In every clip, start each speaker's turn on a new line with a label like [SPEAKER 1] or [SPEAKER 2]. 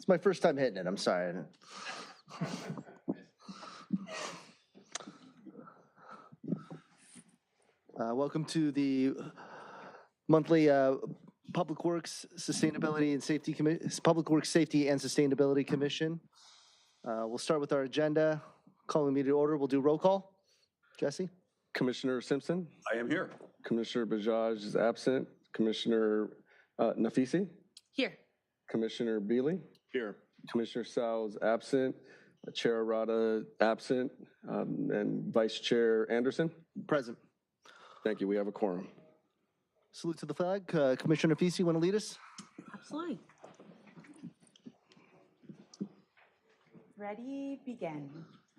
[SPEAKER 1] my first time hitting it, I'm sorry. Welcome to the monthly Public Works Sustainability and Safety Public Works Safety and Sustainability Commission. We'll start with our agenda. Calling the meeting to order. We'll do roll call. Jesse?
[SPEAKER 2] Commissioner Simpson?
[SPEAKER 3] I am here.
[SPEAKER 2] Commissioner Bajaj is absent. Commissioner Nafisi?
[SPEAKER 4] Here.
[SPEAKER 2] Commissioner Beely?
[SPEAKER 3] Here.
[SPEAKER 2] Commissioner Sao is absent. Chair Arata absent. And Vice Chair Anderson?
[SPEAKER 1] Present.
[SPEAKER 2] Thank you. We have a quorum.
[SPEAKER 1] Salute to the flag. Commissioner Nafisi, want to lead us?
[SPEAKER 4] Absolutely. Ready, begin.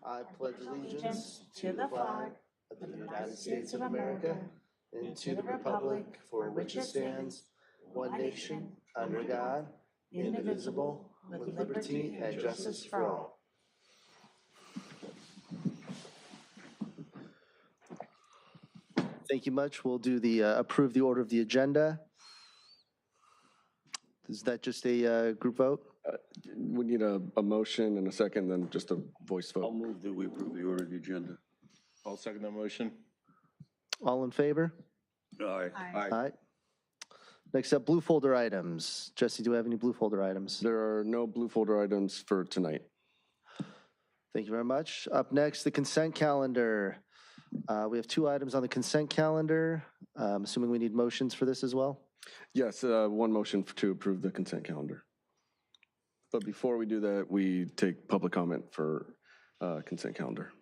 [SPEAKER 1] I pledge allegiance to the flag of the United States of America and to the republic for which it stands, one nation, under God, indivisible, with liberty and justice for all. Thank you much. We'll do the approve the order of the agenda. Is that just a group vote?
[SPEAKER 2] We need a motion and a second, then just a voice
[SPEAKER 3] I'll
[SPEAKER 2] vote.
[SPEAKER 3] move that we approve the order of the agenda. I'll second that motion.
[SPEAKER 1] All in favor?
[SPEAKER 3] Aye.
[SPEAKER 1] Aye. Next up, blue folder items. Jesse, do we have any blue folder items?
[SPEAKER 2] There are no blue folder items for tonight.
[SPEAKER 1] Thank you very much. Up next, the consent calendar. We have 2 items on the consent calendar. Assuming we need motions for this as well?
[SPEAKER 2] Yes, one motion to approve the consent calendar. But before we do that, we take public comment for consent calendar.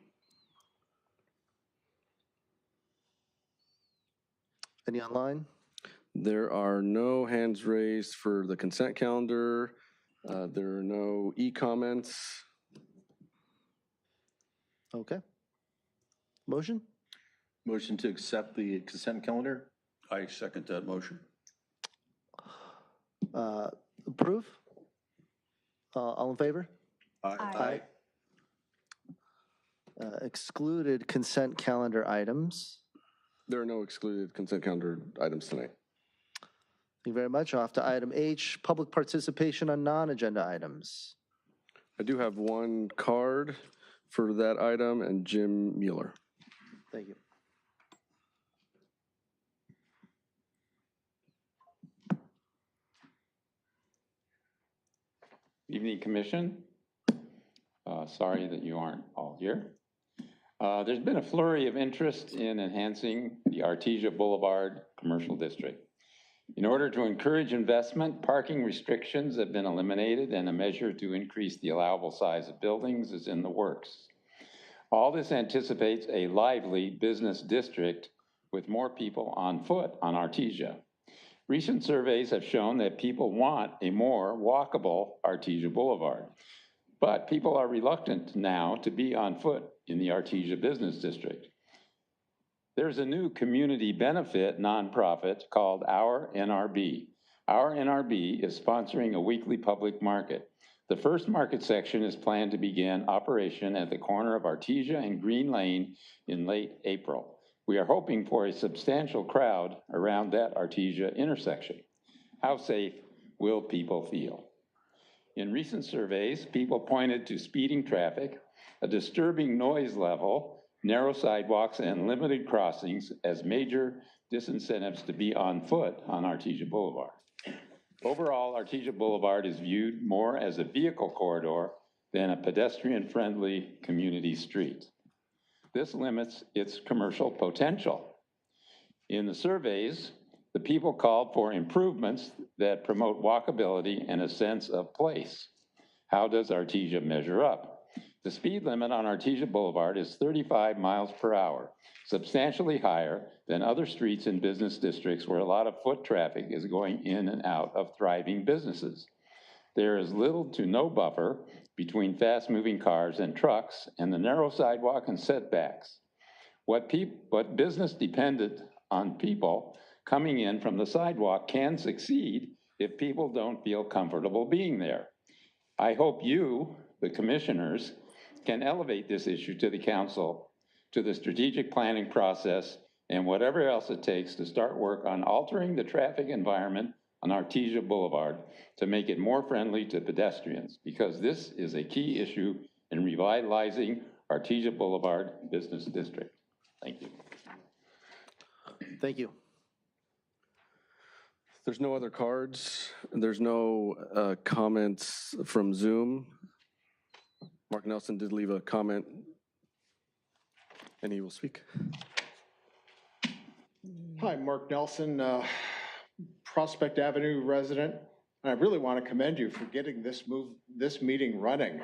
[SPEAKER 1] Any online?
[SPEAKER 2] There are no hands raised for the consent calendar. There are no e-comments.
[SPEAKER 1] Okay. Motion?
[SPEAKER 3] Motion to accept the consent calendar. I second that motion.
[SPEAKER 1] Approve? All in favor?
[SPEAKER 4] Aye.
[SPEAKER 1] Excluded consent calendar items.
[SPEAKER 2] There are no excluded consent calendar items tonight.
[SPEAKER 1] Thank you very much. Off to item H, public participation on non-agenda items.
[SPEAKER 2] I do have one card for that item, and Jim Mueller.
[SPEAKER 1] Thank you.
[SPEAKER 5] Evening, Commission. Sorry that you aren't all here. There's been a flurry of interest in enhancing the Artesia Boulevard Commercial District. In order to encourage investment, parking restrictions have been eliminated and a measure to increase the allowable size of buildings is in the works. All this anticipates a lively business district with more people on foot on Artesia. Recent surveys have shown that people want a more walkable Artesia Boulevard, but people are reluctant now to be on foot in the Artesia Business District. There's a new community benefit nonprofit called Our NRB. Our NRB is sponsoring a weekly public market. The first market section is planned to begin operation at the corner of Artesia and Green Lane in late April. We are hoping for a substantial crowd around that Artesia intersection. How safe will people feel? In recent surveys, people pointed to speeding traffic, a disturbing noise level, narrow sidewalks, and limited crossings as major disincentives to be on foot on Artesia Boulevard. Overall, Artesia Boulevard is viewed more as a vehicle corridor than a pedestrian-friendly community street. This limits its commercial potential. In the surveys, the people called for improvements that promote walkability and a sense of place. How does Artesia measure up? The speed limit on Artesia Boulevard is 35 miles per hour, substantially higher than other streets in business districts where a lot of foot traffic is going in and out of thriving businesses. There is little to no buffer between fast-moving cars and trucks and the narrow sidewalk and setbacks. What business dependent on people coming in from the sidewalk can succeed if people don't feel comfortable being there. I hope you, the commissioners, can elevate this issue to the council, to the strategic planning process, and whatever else it takes to start work on altering the traffic environment on Artesia Boulevard to make it more friendly to pedestrians, because this is a key issue in revitalizing Artesia Boulevard Business District. Thank you.
[SPEAKER 1] Thank you.
[SPEAKER 2] There's no other cards. There's no comments from Zoom. Mark Nelson did leave a comment, and he will speak.
[SPEAKER 6] Hi, Mark Nelson, Prospect Avenue resident. I really want to commend you for getting this meeting running.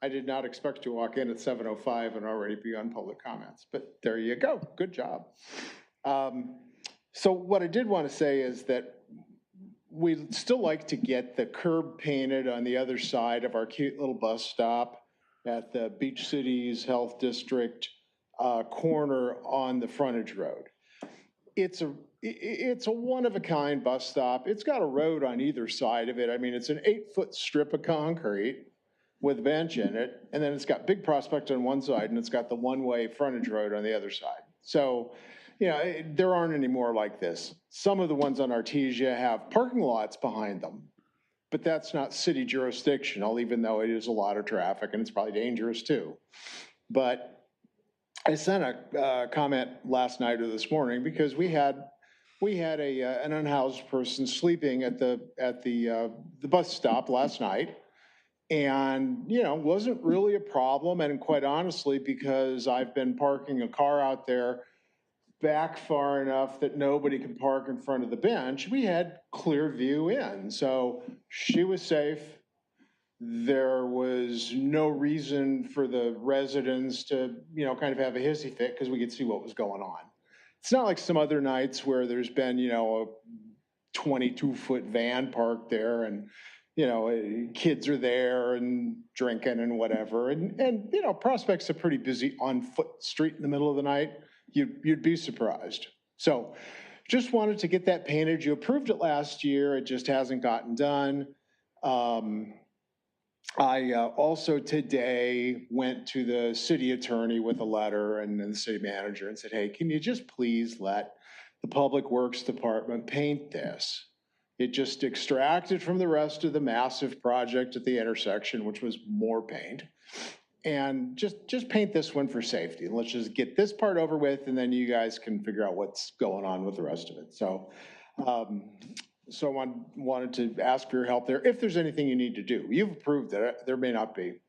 [SPEAKER 6] I did not expect to walk in at 7:05 and already be on public comments, but there you go. Good job. So what I did want to say is that we'd still like to get the curb painted on the other side of our cute little bus stop at the Beach Cities Health District corner on the frontage road. It's a one-of-a-kind bus stop. It's got a road on either side of it. I mean, it's an 8-foot strip of concrete with a bench in it, and then it's got Big Prospect on one side, and it's got the one-way frontage road on the other side. So, you know, there aren't any more like this. Some of the ones on Artesia have parking lots behind them, but that's not city jurisdictional, even though it is a lot of traffic, and it's probably dangerous too. But I sent a comment last night or this morning because we had an unhoused person sleeping at the bus stop last night, and you know, wasn't really a problem. And quite honestly, because I've been parking a car out there back far enough that nobody can park in front of the bench, we had clear view in, so she was safe. There was no reason for the residents to, you know, kind of have a hissy fit because we could see what was going on. It's not like some other nights where there's been, you know, a 22-foot van parked there and, you know, kids are there and drinking and whatever. And you know, Prospect's a pretty busy on-foot street in the middle of the night. You'd be surprised. So just wanted to get that painted. You approved it last year. It just hasn't gotten done. I also today went to the city attorney with a letter and the city manager and said, hey, can you just please let the Public Works Department paint this? It just extracted from the rest of the massive project at the intersection, which was more paint. And just paint this one for safety. Let's just get this part over with, and then you guys can figure out what's going on with the rest of it. So so I wanted to ask for your help there, if there's anything you need to do. You've approved it, there may not be.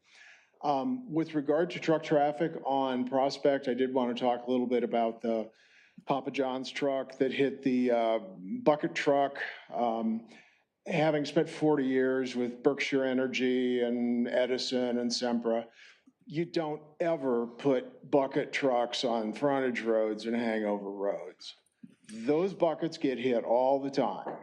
[SPEAKER 6] With regard to truck traffic on Prospect, I did want to talk a little bit about the Papa John's truck that hit the bucket truck. Having spent 40 years with Berkshire Energy and Edison and Sempra, you don't ever put bucket trucks on frontage roads and hangover roads. Those buckets get hit all the time.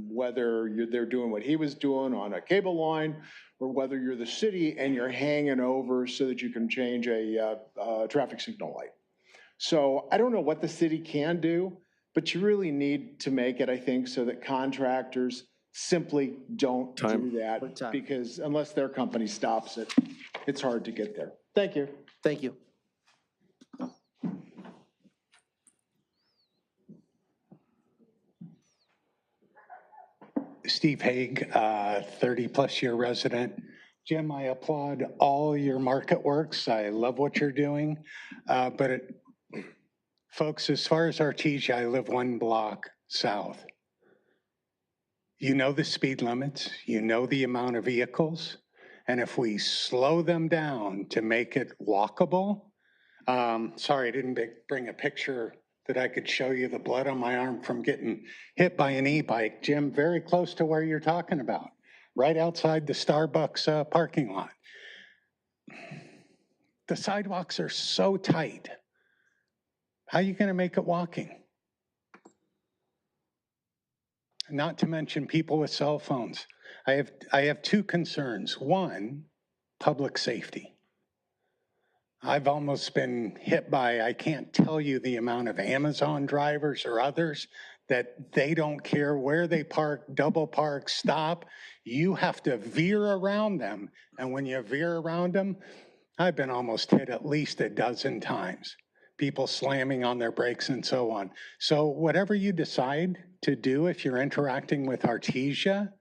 [SPEAKER 6] Whether they're doing what he was doing on a cable line, or whether you're the city and you're hanging over so that you can change a traffic signal light. So I don't know what the city can do, but you really need to make it, I think, so that contractors simply don't do that, because unless their company stops it, it's hard to get there. Thank you.
[SPEAKER 1] Thank you.
[SPEAKER 7] Steve Haig, 30-plus year resident. Jim, I applaud all your market works. I love what you're doing. Folks, as far as Artesia, I live one block south. You know the speed limits, you know the amount of vehicles, and if we slow them down to make it walkable, sorry, I didn't bring a picture that I could show you the blood on my arm from getting hit by an e-bike. Jim, very close to where you're talking about, right outside the Starbucks parking lot. The sidewalks are so tight. How are you gonna make it walking? Not to mention people with cell phones. I have two concerns. One, public safety. I've almost been hit by, I can't tell you the amount of Amazon drivers or others that they don't care where they park, double park, stop. You have to veer around them. And when you veer around them, I've been almost hit at least a dozen times. people slamming on their brakes and so on. So whatever you decide to do, if you're interacting with Artesia,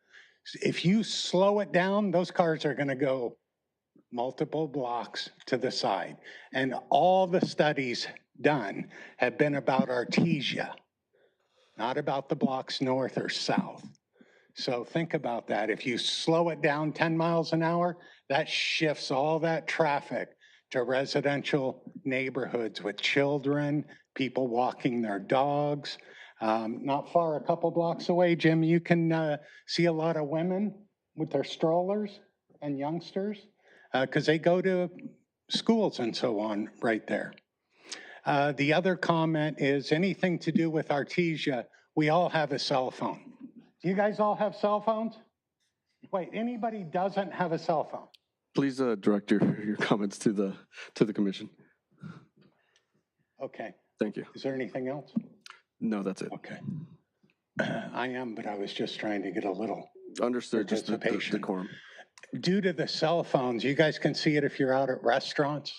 [SPEAKER 7] if you slow it down, those cars are going to go multiple blocks to the side. And all the studies done have been about Artesia, not about the blocks north or south. So think about that. If you slow it down 10 miles an hour, that shifts all that traffic to residential neighborhoods with children, people walking their dogs. Not far, a couple blocks away, Jim, you can see a lot of women with their strollers and youngsters because they go to schools and so on right there. The other comment is anything to do with Artesia, we all have a cell phone. Do you guys all have cell phones? Wait, anybody doesn't have a cell phone?
[SPEAKER 2] Please direct your comments to the commission.
[SPEAKER 7] Okay.
[SPEAKER 2] Thank you.
[SPEAKER 7] Is there anything else?
[SPEAKER 2] No, that's it.
[SPEAKER 7] Okay. I am, but I was just trying to get a little
[SPEAKER 2] Understood, just the
[SPEAKER 7] participation.
[SPEAKER 2] decorum.
[SPEAKER 7] Due to the cell phones, you guys can see it if you're out at restaurants,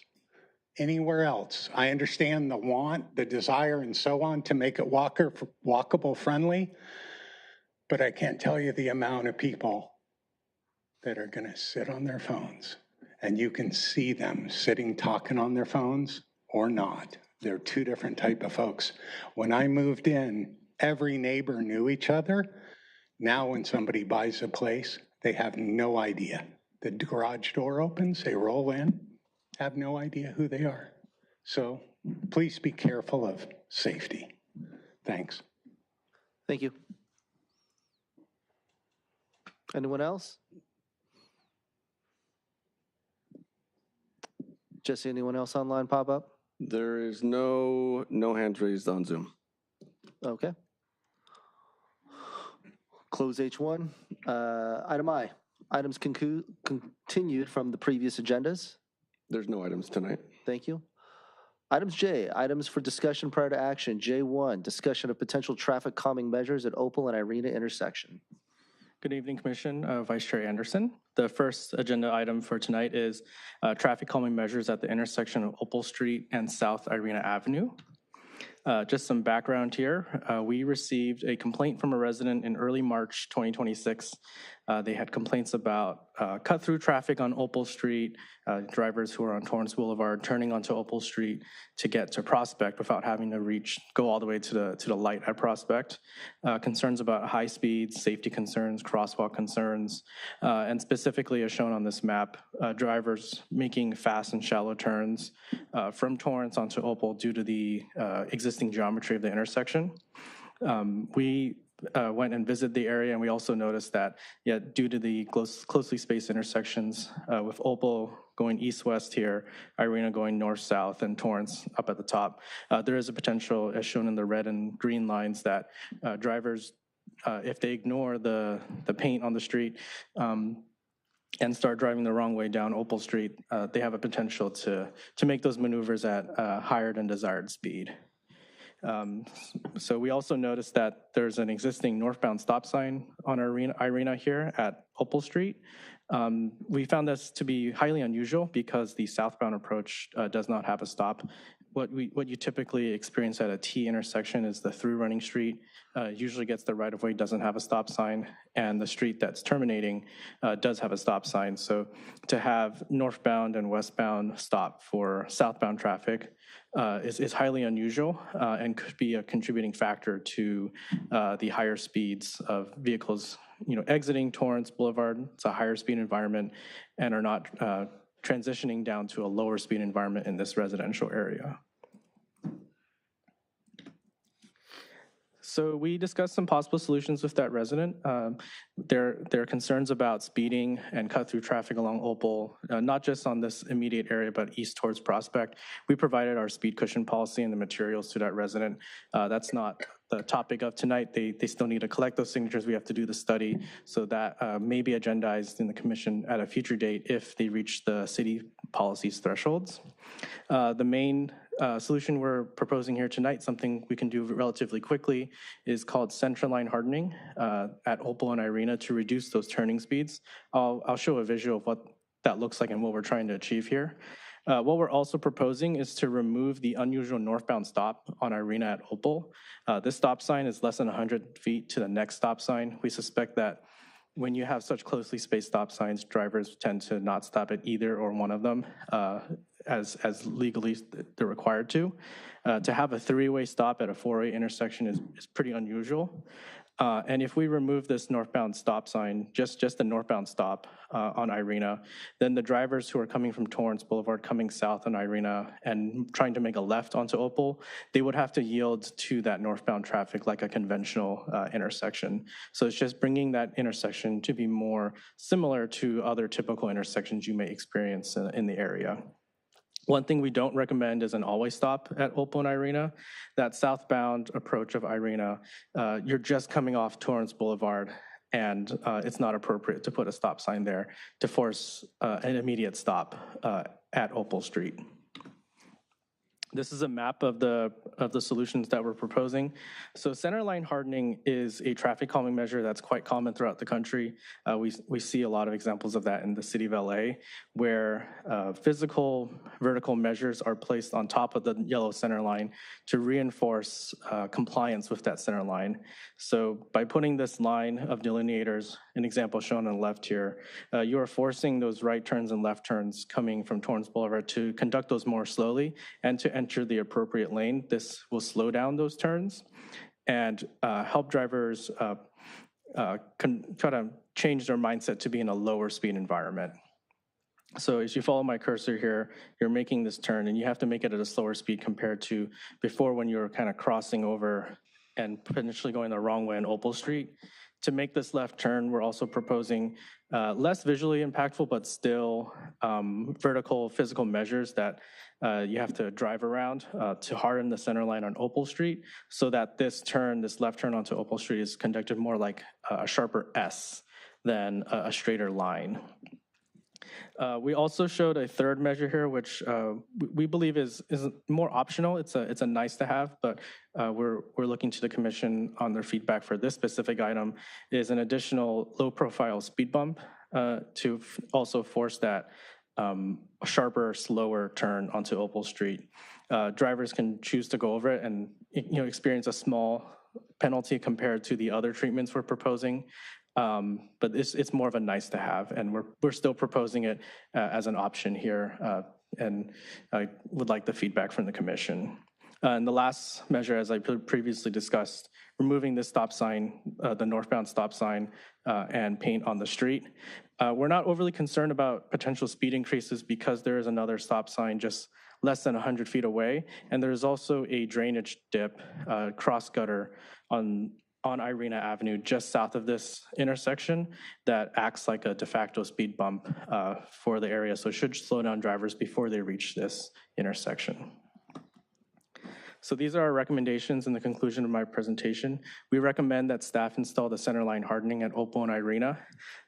[SPEAKER 7] anywhere else. I understand the want, the desire, and so on to make it walkable friendly, but I can't tell you the amount of people that are going to sit on their phones, and you can see them sitting, talking on their phones or not. They're two different type of folks. When I moved in, every neighbor knew each other. Now when somebody buys a place, they have no idea. The garage door opens, they roll in, have no idea who they are. So please be careful of safety. Thanks.
[SPEAKER 1] Thank you. Anyone else? Jesse, anyone else online pop up?
[SPEAKER 2] There is no hands raised on Zoom.
[SPEAKER 1] Okay. Close H1. Item I, items continued from the previous agendas.
[SPEAKER 2] There's no items tonight.
[SPEAKER 1] Thank you. Items J, items for discussion prior to action. J1, discussion of potential traffic calming measures at Opal and Irina intersection.
[SPEAKER 8] Good evening, Commission. Vice Chair Anderson. The first agenda item for tonight is traffic calming measures at the intersection of Opal Street and South Irina Avenue. Just some background here. We received a complaint from a resident in early March 2026. They had complaints about cut-through traffic on Opal Street, drivers who are on Torrance Boulevard turning onto Opal Street to get to Prospect without having to go all the way to the light at Prospect. Concerns about high speeds, safety concerns, crosswalk concerns, and specifically as shown on this map, drivers making fast and shallow turns from Torrance onto Opal due to the existing geometry of the intersection. We went and visited the area, and we also noticed that, due to the closely spaced intersections with Opal going east-west here, Irina going north-south, and Torrance up at the top, there is a potential, as shown in the red and green lines, that drivers, if they ignore the paint on the street and start driving the wrong way down Opal Street, they have a potential to make those maneuvers at higher than desired speed. So we also noticed that there's an existing northbound stop sign on Irina here at Opal Street. We found this to be highly unusual because the southbound approach does not have a stop. What you typically experience at a T intersection is the through running street usually gets the right of way, doesn't have a stop sign, and the street that's terminating does have a stop sign. So to have northbound and westbound stop for southbound traffic is highly unusual and could be a contributing factor to the higher speeds of vehicles, exiting Torrance Boulevard. It's a higher speed environment and are not transitioning down to a lower speed environment in this residential area. So we discussed some possible solutions with that resident. There are concerns about speeding and cut-through traffic along Opal, not just on this immediate area, but east towards Prospect. We provided our speed cushion policy and the materials to that resident. That's not the topic of tonight. They still need to collect those signatures. We have to do the study, so that may be agendized in the commission at a future date if they reach the city policy's thresholds. The main solution we're proposing here tonight, something we can do relatively quickly, is called centerline hardening at Opal and Irina to reduce those turning speeds. I'll show a visual of what that looks like and what we're trying to achieve here. What we're also proposing is to remove the unusual northbound stop on Irina at Opal. This stop sign is less than 100 feet to the next stop sign. We suspect that when you have such closely spaced stop signs, drivers tend to not stop at either or one of them as legally they're required to. To have a three-way stop at a four-way intersection is pretty unusual. And if we remove this northbound stop sign, just the northbound stop on Irina, then the drivers who are coming from Torrance Boulevard, coming south on Irina and trying to make a left onto Opal, they would have to yield to that northbound traffic like a conventional intersection. So it's just bringing that intersection to be more similar to other typical intersections you may experience in the area. One thing we don't recommend is an always stop at Opal and Irina. That southbound approach of Irina, you're just coming off Torrance Boulevard, and it's not appropriate to put a stop sign there to force an immediate stop at Opal Street. This is a map of the solutions that we're proposing. So centerline hardening is a traffic calming measure that's quite common throughout the country. We see a lot of examples of that in the city of LA, where physical vertical measures are placed on top of the yellow center line to reinforce compliance with that center line. So by putting this line of delineators, an example shown on the left here, you are forcing those right turns and left turns coming from Torrance Boulevard to conduct those more slowly and to enter the appropriate lane. This will slow down those turns and help drivers try to change their mindset to be in a lower speed environment. So as you follow my cursor here, you're making this turn and you have to make it at a slower speed compared to before when you were kind of crossing over and potentially going the wrong way on Opal Street. To make this left turn, we're also proposing less visually impactful, but still vertical physical measures that you have to drive around to harden the center line on Opal Street so that this turn, this left turn onto Opal Street is conducted more like a sharper S than a straighter line. We also showed a third measure here, which we believe is more optional. It's a nice to have, but we're looking to the commission on their feedback for this specific item is an additional low profile speed bump to also force that sharper, slower turn onto Opal Street. Drivers can choose to go over it and experience a small penalty compared to the other treatments we're proposing. But it's more of a nice to have, and we're still proposing it as an option here, and I would like the feedback from the commission. And the last measure, as I previously discussed, removing this stop sign, the northbound stop sign, and paint on the street. We're not overly concerned about potential speed increases because there is another stop sign just less than 100 feet away, and there's also a drainage dip, cross gutter on Irina Avenue just south of this intersection that acts like a de facto speed bump for the area, so it should slow down drivers before they reach this intersection. So these are our recommendations in the conclusion of my presentation. We recommend that staff install the centerline hardening at Opal and Irina.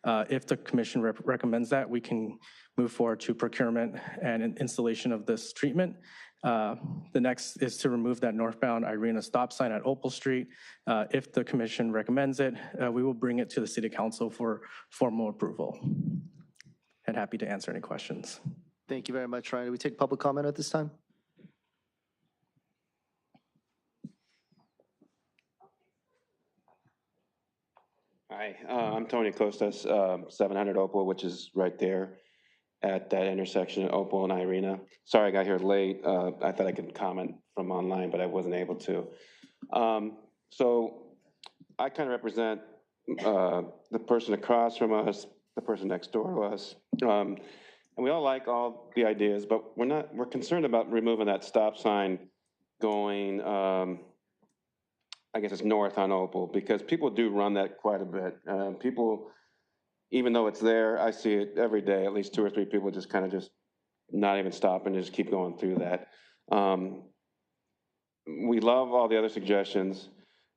[SPEAKER 8] If the commission recommends that, we can move forward to procurement and installation of this treatment. The next is to remove that northbound Irina stop sign at Opal Street. If the commission recommends it, we will bring it to the city council for formal approval. And happy to answer any questions.
[SPEAKER 1] Thank you very much, Ryan. Do we take public comment at this time?
[SPEAKER 9] Hi, I'm Tony Costas, 700 Opal, which is right there at that intersection at Opal and Irina. Sorry I got here late. I thought I could comment from online, but I wasn't able to. So I kind of represent the person across from us, the person next door to us. And we all like all the ideas, but we're concerned about removing that stop sign going, I guess it's north on Opal, because people do run that quite a bit. People, even though it's there, I see it every day, at least 2 or 3 people just kind of just not even stop and just keep going through that. We love all the other suggestions,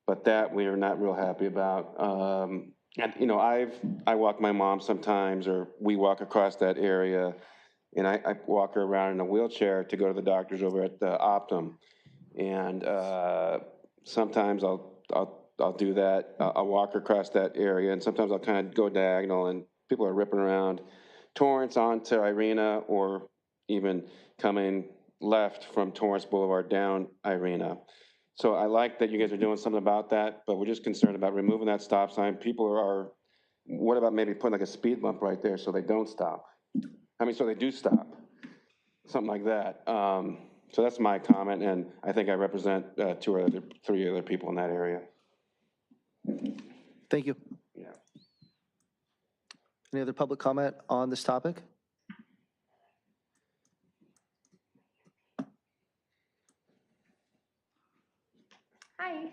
[SPEAKER 9] but that we are not real happy about. And you know, I walk my mom sometimes, or we walk across that area, and I walk her around in a wheelchair to go to the doctors over at the Optum. And sometimes I'll do that. I'll walk across that area, and sometimes I'll kind of go diagonal, and people are ripping around Torrance onto Irina, or even coming left from Torrance Boulevard down Irina. So I like that you guys are doing something about that, but we're just concerned about removing that stop sign. People are, what about maybe putting like a speed bump right there so they don't stop? I mean, so they do stop, something like that. So that's my comment, and I think I represent three other people in that area.
[SPEAKER 1] Thank you.
[SPEAKER 9] Yeah.
[SPEAKER 1] Any other public comment on this topic?
[SPEAKER 10] Hi,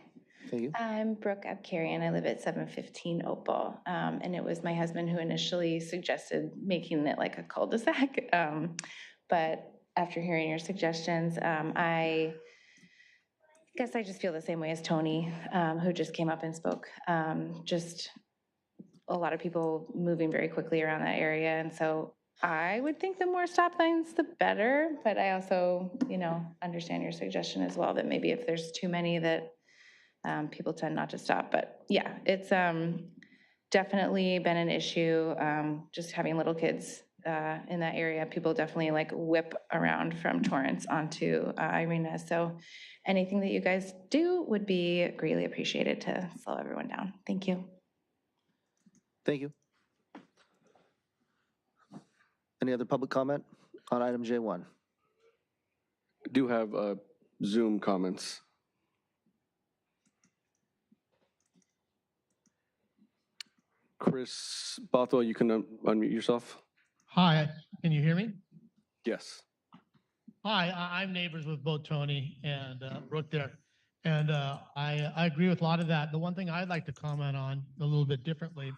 [SPEAKER 1] Thank you.
[SPEAKER 10] I'm Brooke Abkarian. I live at 715 Opal. And it was my husband who initially suggested making it like a cul-de-sac. But after hearing your suggestions, I guess I just feel the same way as Tony, who just came up and spoke. Just a lot of people moving very quickly around that area. And so I would think the more stop signs, the better. But I also, understand your suggestion as well, that maybe if there's too many that people tend not to stop. But yeah, it's definitely been an issue. Just having little kids in that area, people definitely like whip around from Torrance onto Irina. So anything that you guys do would be greatly appreciated to slow everyone down. Thank you.
[SPEAKER 1] Thank you. Any other public comment on item J1?
[SPEAKER 2] Do have Zoom comments. Chris Bothwell, you can unmute yourself.
[SPEAKER 11] Hi, can you hear me?
[SPEAKER 2] Yes.
[SPEAKER 11] Hi, I'm neighbors with both Tony and Brooke there. And I agree with a lot of that. The one thing I'd like to comment on a little bit differently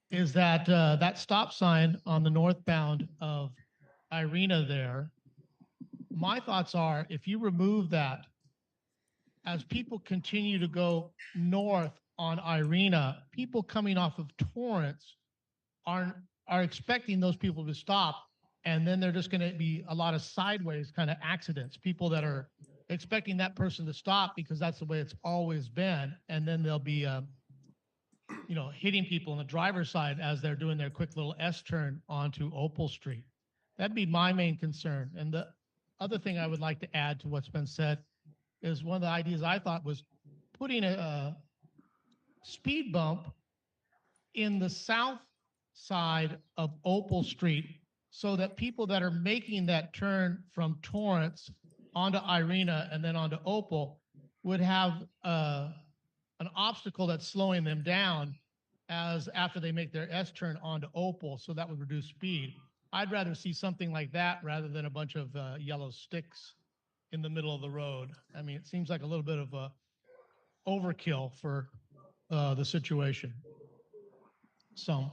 [SPEAKER 11] is that that stop sign on the northbound of Irina there, my thoughts are if you remove that, as people continue to go north on Irina, people coming off of Torrance are expecting those people to stop, and then they're just going to be a lot of sideways kind of accidents. People that are expecting that person to stop because that's the way it's always been, and then they'll be, hitting people on the driver's side as they're doing their quick little S-turn onto Opal Street. That'd be my main concern. And the other thing I would like to add to what's been said is one of the ideas I thought was putting a speed bump in the south side of Opal Street so that people that are making that turn from Torrance onto Irina and then onto Opal would have an obstacle that's slowing them down as after they make their S turn onto Opal, so that would reduce speed. I'd rather see something like that rather than a bunch of yellow sticks in the middle of the road. I mean, it seems like a little bit of a overkill for the situation. So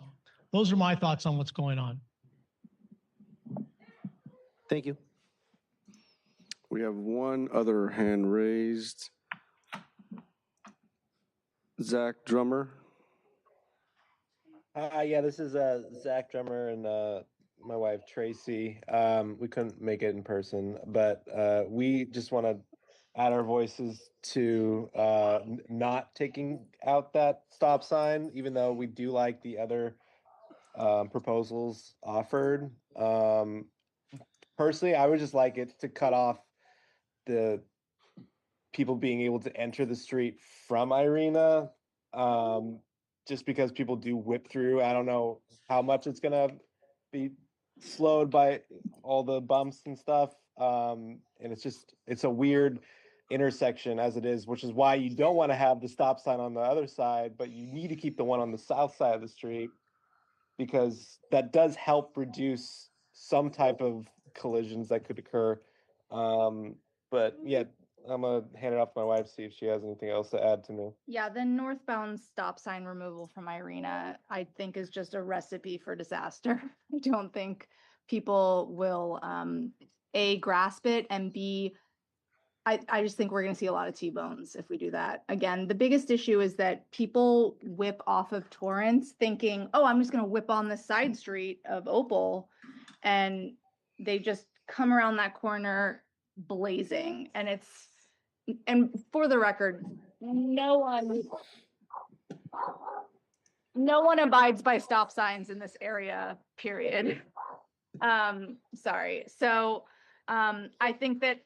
[SPEAKER 11] those are my thoughts on what's going on.
[SPEAKER 1] Thank you.
[SPEAKER 2] We have one other hand raised. Zach Drummer.
[SPEAKER 12] Yeah, this is Zach Drummer and my wife Tracy. We couldn't make it in person, but we just want to add our voices to not taking out that stop sign, even though we do like the other proposals offered. Personally, I would just like it to cut off the people being able to enter the street from Irina. Just because people do whip through. I don't know how much it's gonna be slowed by all the bumps and stuff. And it's a weird intersection as it is, which is why you don't want to have the stop sign on the other side, but you need to keep the one on the south side of the street because that does help reduce some type of collisions that could occur. But yeah, I'm gonna hand it off to my wife, see if she has anything else to add to me.
[SPEAKER 13] Yeah, the northbound stop sign removal from Irina, I think is just a recipe for disaster. I don't think people will, A, grasp it, and B, I just think we're gonna see a lot of T-bones if we do that. Again, the biggest issue is that people whip off of Torrance thinking, oh, I'm just gonna whip on the side street of Opal, and they just come around that corner blazing, and for the record, no one abides by stop signs in this area, period. Sorry. So I think that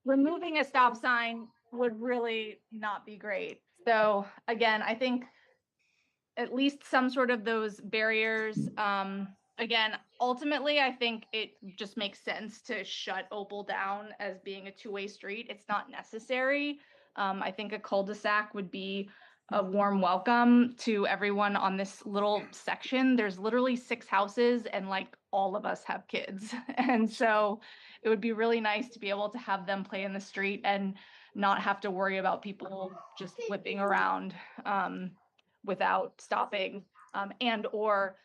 [SPEAKER 13] removing a stop sign would really not be great. So again, I think at least some sort of those barriers. Again, ultimately, I think it just makes sense to shut Opal down as being a two-way street. It's not necessary. I think a cul-de-sac would be a warm welcome to everyone on this little section. There's literally 6 houses and like all of us have kids. And so it would be really nice to be able to have them play in the street and not have to worry about people just whipping around without stopping. And or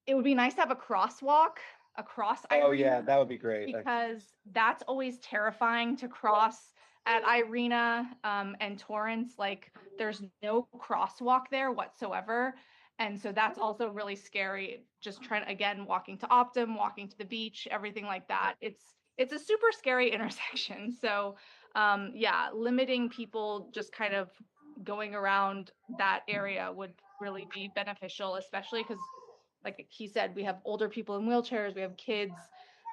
[SPEAKER 13] it would be nice to have a crosswalk across
[SPEAKER 12] Oh,
[SPEAKER 13] Irene
[SPEAKER 12] yeah, that would be great.
[SPEAKER 13] because that's always terrifying to cross at Irina and Torrance. Like there's no crosswalk there whatsoever. And so that's also really scary. Just trying, again, walking to Optum, walking to the beach, everything like that. It's a super scary intersection. So yeah, limiting people just kind of going around that area would really be beneficial, especially because like he said, we have older people in wheelchairs, we have kids.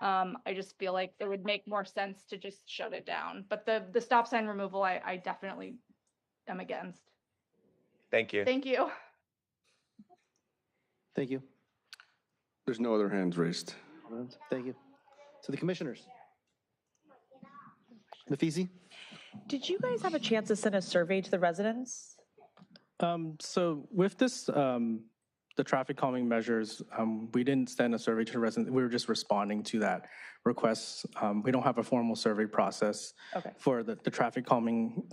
[SPEAKER 13] I just feel like it would make more sense to just shut it down. But the stop sign removal, I definitely am against.
[SPEAKER 12] Thank you.
[SPEAKER 13] Thank you.
[SPEAKER 1] Thank you.
[SPEAKER 2] There's no other hands raised.
[SPEAKER 1] Thank you. So the commissioners. Nafisi?
[SPEAKER 4] Did you guys have a chance to send a survey to the residents?
[SPEAKER 8] So with this, the traffic calming measures, we didn't send a survey to the residents. We were just responding to that request. We don't have a formal survey process for the traffic calming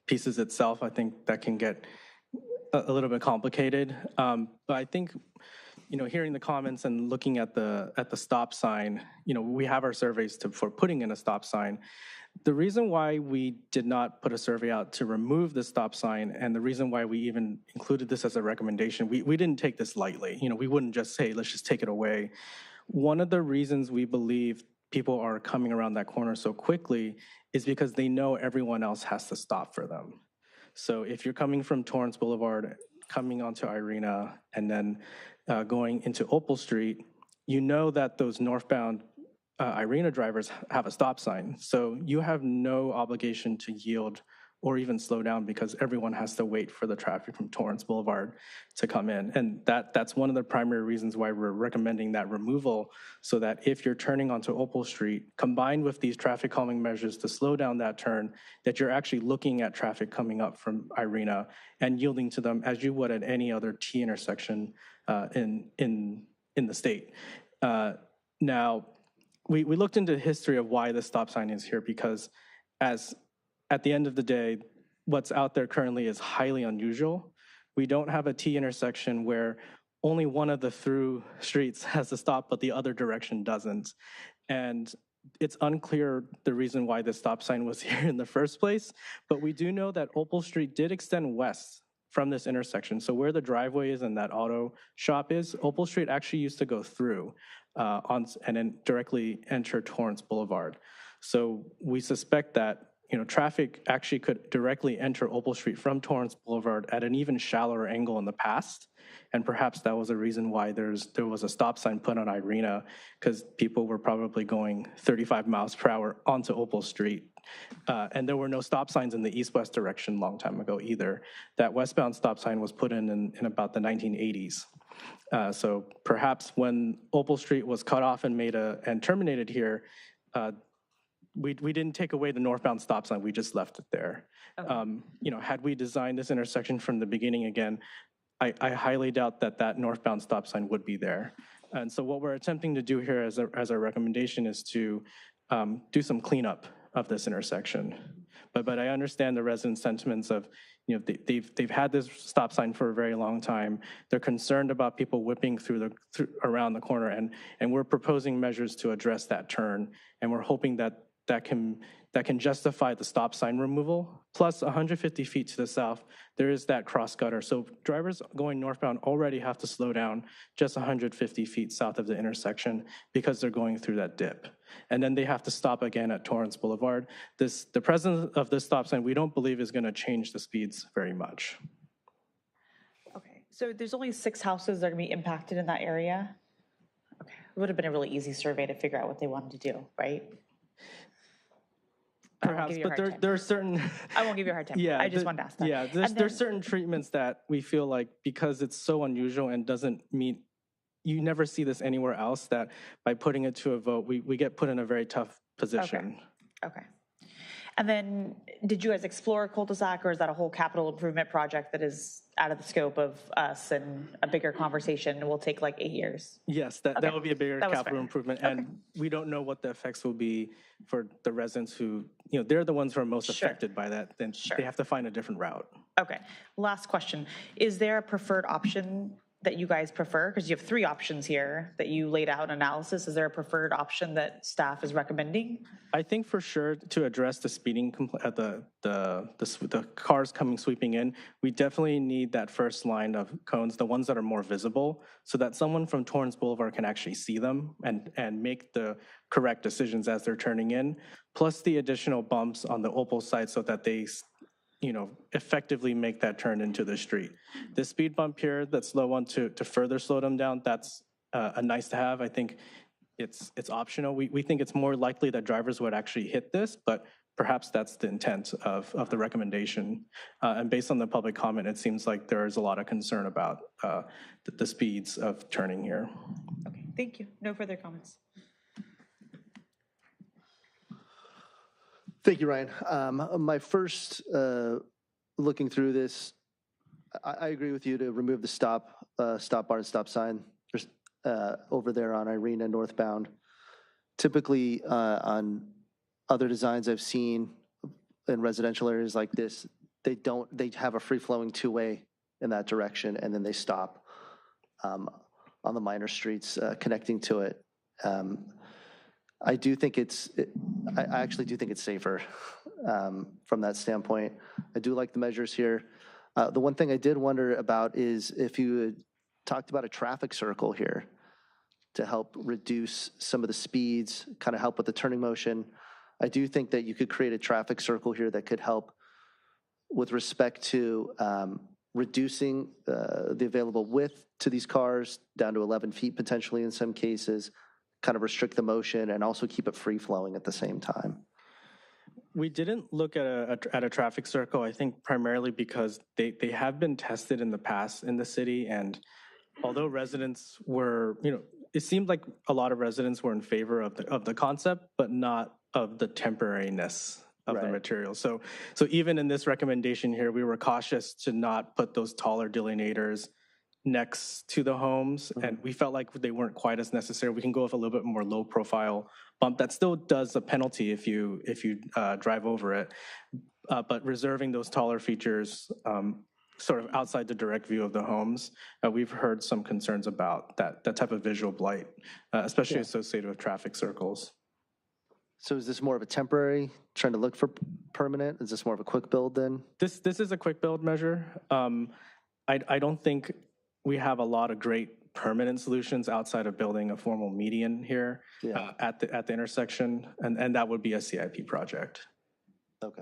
[SPEAKER 8] pieces itself. I think that can get a little bit complicated. But I think, hearing the comments and looking at the stop sign, we have our surveys for putting in a stop sign. The reason why we did not put a survey out to remove the stop sign, and the reason why we even included this as a recommendation, we didn't take this lightly. We wouldn't just say, let's just take it away. One of the reasons we believe people are coming around that corner so quickly is because they know everyone else has to stop for them. So if you're coming from Torrance Boulevard, coming onto Irina, and then going into Opal Street, you know that those northbound Irina drivers have a stop sign. So you have no obligation to yield or even slow down because everyone has to wait for the traffic from Torrance Boulevard to come in. And that's one of the primary reasons why we're recommending that removal, so that if you're turning onto Opal Street, combined with these traffic calming measures to slow down that turn, that you're actually looking at traffic coming up from Irina and yielding to them as you would at any other T intersection in the state. Now, we looked into the history of why the stop sign is here, because at the end of the day, what's out there currently is highly unusual. We don't have a T intersection where only one of the through streets has to stop, but the other direction doesn't. And it's unclear the reason why the stop sign was here in the first place, but we do know that Opal Street did extend west from this intersection. So where the driveway is and that auto shop is, Opal Street actually used to go through and then directly enter Torrance Boulevard. So we suspect that traffic actually could directly enter Opal Street from Torrance Boulevard at an even shallower angle in the past. And perhaps that was a reason why there was a stop sign put on Irina, because people were probably going 35 miles per hour onto Opal Street. And there were no stop signs in the east-west direction a long time ago either. That westbound stop sign was put in about the 1980s. So perhaps when Opal Street was cut off and and terminated here, we didn't take away the northbound stop sign, we just left it there. Had we designed this intersection from the beginning again, I highly doubt that northbound stop sign would be there. And so what we're attempting to do here as a recommendation is to do some cleanup of this intersection. But I understand the resident sentiments of, they've had this stop sign for a very long time. They're concerned about people whipping around the corner, and we're proposing measures to address that turn. And we're hoping that can justify the stop sign removal. Plus 150 feet to the south, there is that cross gutter. So drivers going northbound already have to slow down just 150 feet south of the intersection because they're going through that dip. And then they have to stop again at Torrance Boulevard. The presence of this stop sign, we don't believe is gonna change the speeds very much.
[SPEAKER 4] Okay, so there's only 6 houses that are gonna be impacted in that area? Okay. It would have been a really easy survey to figure out what they wanted to do, right? I won't
[SPEAKER 8] Perhaps,
[SPEAKER 4] give you a
[SPEAKER 8] but
[SPEAKER 4] hard time.
[SPEAKER 8] there are certain,
[SPEAKER 4] I won't give you a hard time.
[SPEAKER 8] yeah.
[SPEAKER 4] I just wanted to ask that.
[SPEAKER 8] Yeah,
[SPEAKER 4] And
[SPEAKER 8] there's
[SPEAKER 4] then-
[SPEAKER 8] certain treatments that we feel like because it's so unusual and doesn't meet, you never see this anywhere else, that by putting it to a vote, we get put in a very tough position.
[SPEAKER 4] Okay. And then, did you guys explore a cul-de-sac, or is that a whole capital improvement project that is out of the scope of us and a bigger conversation and will take like 8 years?
[SPEAKER 8] Yes, that
[SPEAKER 4] Okay.
[SPEAKER 8] will be a bigger
[SPEAKER 4] That was
[SPEAKER 8] capital
[SPEAKER 4] fair.
[SPEAKER 8] improvement, and we don't know what the effects will be for the residents who, they're the ones who are most
[SPEAKER 4] Sure.
[SPEAKER 8] affected by that. Then
[SPEAKER 4] Sure.
[SPEAKER 8] they have to find a different route.
[SPEAKER 4] Okay, last question. Is there a preferred option that you guys prefer? Because you have 3 options here that you laid out in analysis. Is there a preferred option that staff is recommending?
[SPEAKER 8] I think for sure to address the speeding, the cars coming sweeping in, we definitely need that first line of cones, the ones that are more visible, so that someone from Torrance Boulevard can actually see them and make the correct decisions as they're turning in, plus the additional bumps on the Opal side so that they effectively make that turn into the street. The speed bump here, that slow one to further slow them down, that's a nice to have. I think it's optional. We think it's more likely that drivers would actually hit this, but perhaps that's the intent of the recommendation. And based on the public comment, it seems like there is a lot of concern about the speeds of turning here.
[SPEAKER 4] Okay, thank you. No further comments.
[SPEAKER 1] Thank you, Ryan. My first, looking through this, I agree with you to remove the stop bar and stop sign. There's over there on Irina northbound. Typically, on other designs I've seen in residential areas like this, they have a free-flowing two-way in that direction, and then they stop on the minor streets connecting to it. I actually do think it's safer from that standpoint. I do like the measures here. The one thing I did wonder about is if you had talked about a traffic circle here to help reduce some of the speeds, kind of help with the turning motion. I do think that you could create a traffic circle here that could help with respect to reducing the available width to these cars down to 11 feet potentially in some cases, kind of restrict the motion and also keep it free flowing at the same time.
[SPEAKER 8] We didn't look at a traffic circle, I think primarily because they have been tested in the past in the city, and although residents were, it seemed like a lot of residents were in favor of the concept, but not of the temporariness of the material. So even in this recommendation here, we were cautious to not put those taller delineators next to the homes, and we felt like they weren't quite as necessary. We can go with a little bit more low profile bump that still does a penalty if you drive over it, but reserving those taller features sort of outside the direct view of the homes. We've heard some concerns about that type of visual blight, especially associated with traffic circles.
[SPEAKER 1] So is this more of a temporary, trying to look for permanent? Is this more of a quick build then?
[SPEAKER 8] This is a quick build measure. I don't think we have a lot of great permanent solutions outside of building a formal median here at the intersection, and that would be a CIP project.
[SPEAKER 1] Okay.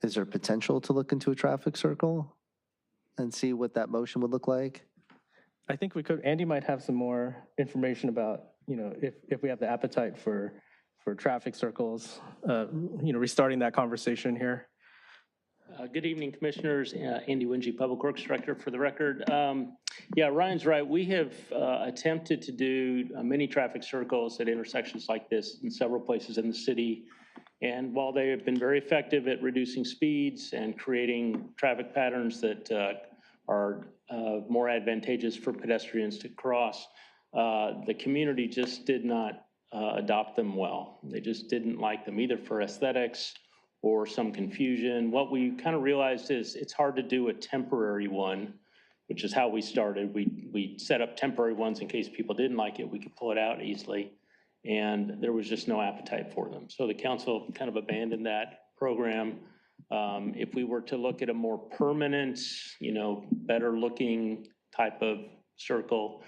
[SPEAKER 1] Is there potential to look into a traffic circle and see what that motion would look like?
[SPEAKER 8] I think we could. Andy might have some more information about, if we have the appetite for traffic circles, restarting that conversation here.
[SPEAKER 14] Good evening, Commissioners. Andy Wingy, Public Works Director for the record. Ryan's right. We have attempted to do many traffic circles at intersections like this in several places in the city. And while they have been very effective at reducing speeds and creating traffic patterns that are more advantageous for pedestrians to cross, the community just did not adopt them well. They just didn't like them, either for aesthetics or some confusion. What we kind of realized is it's hard to do a temporary one, which is how we started. We set up temporary ones in case people didn't like it. We could pull it out easily, and there was just no appetite for them. So the council kind of abandoned that program. If we were to look at a more permanent, better looking type of circle,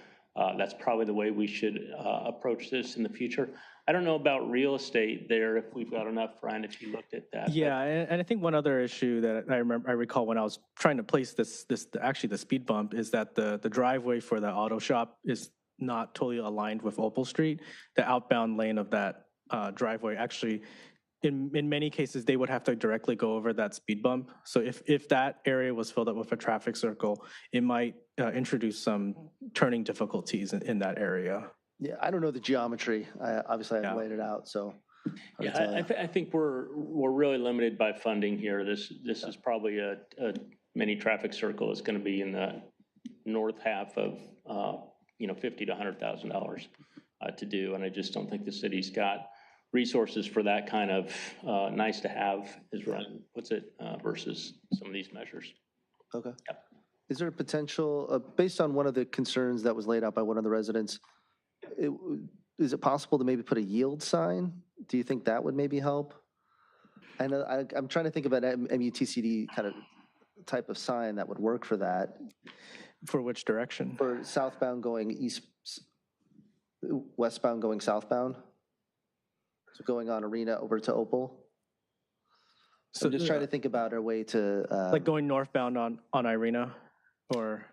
[SPEAKER 14] that's probably the way we should approach this in the future. I don't know about real estate there, if we've got enough, Ryan, if you looked at that.
[SPEAKER 8] Yeah, and I think one other issue that I recall when I was trying to place the speed bump is that the driveway for the auto shop is not totally aligned with Opal Street, the outbound lane of that driveway actually, in many cases, they would have to directly go over that speed bump. So if that area was filled up with a traffic circle, it might introduce some turning difficulties in that area.
[SPEAKER 1] Yeah, I don't know the geometry. Obviously, I haven't laid it out, so.
[SPEAKER 14] Yeah, I think we're really limited by funding here. This is probably a mini traffic circle is going to be in the north half of $50,000 to $100,000 to do, and I just don't think the city's got resources for that kind of nice to have, as Ryan puts it, versus some of these measures.
[SPEAKER 1] Okay. Yep. Is there a potential, based on one of the concerns that was laid out by one of the residents, is it possible to maybe put a yield sign? Do you think that would maybe help? I know I'm trying to think about an MUTCD kind of type of sign that would work for that.
[SPEAKER 8] For which direction?
[SPEAKER 1] For southbound going east, westbound going southbound. So going on Arena over to Opal. So I'm just trying to think about a way to.
[SPEAKER 8] Like going northbound on Irina or?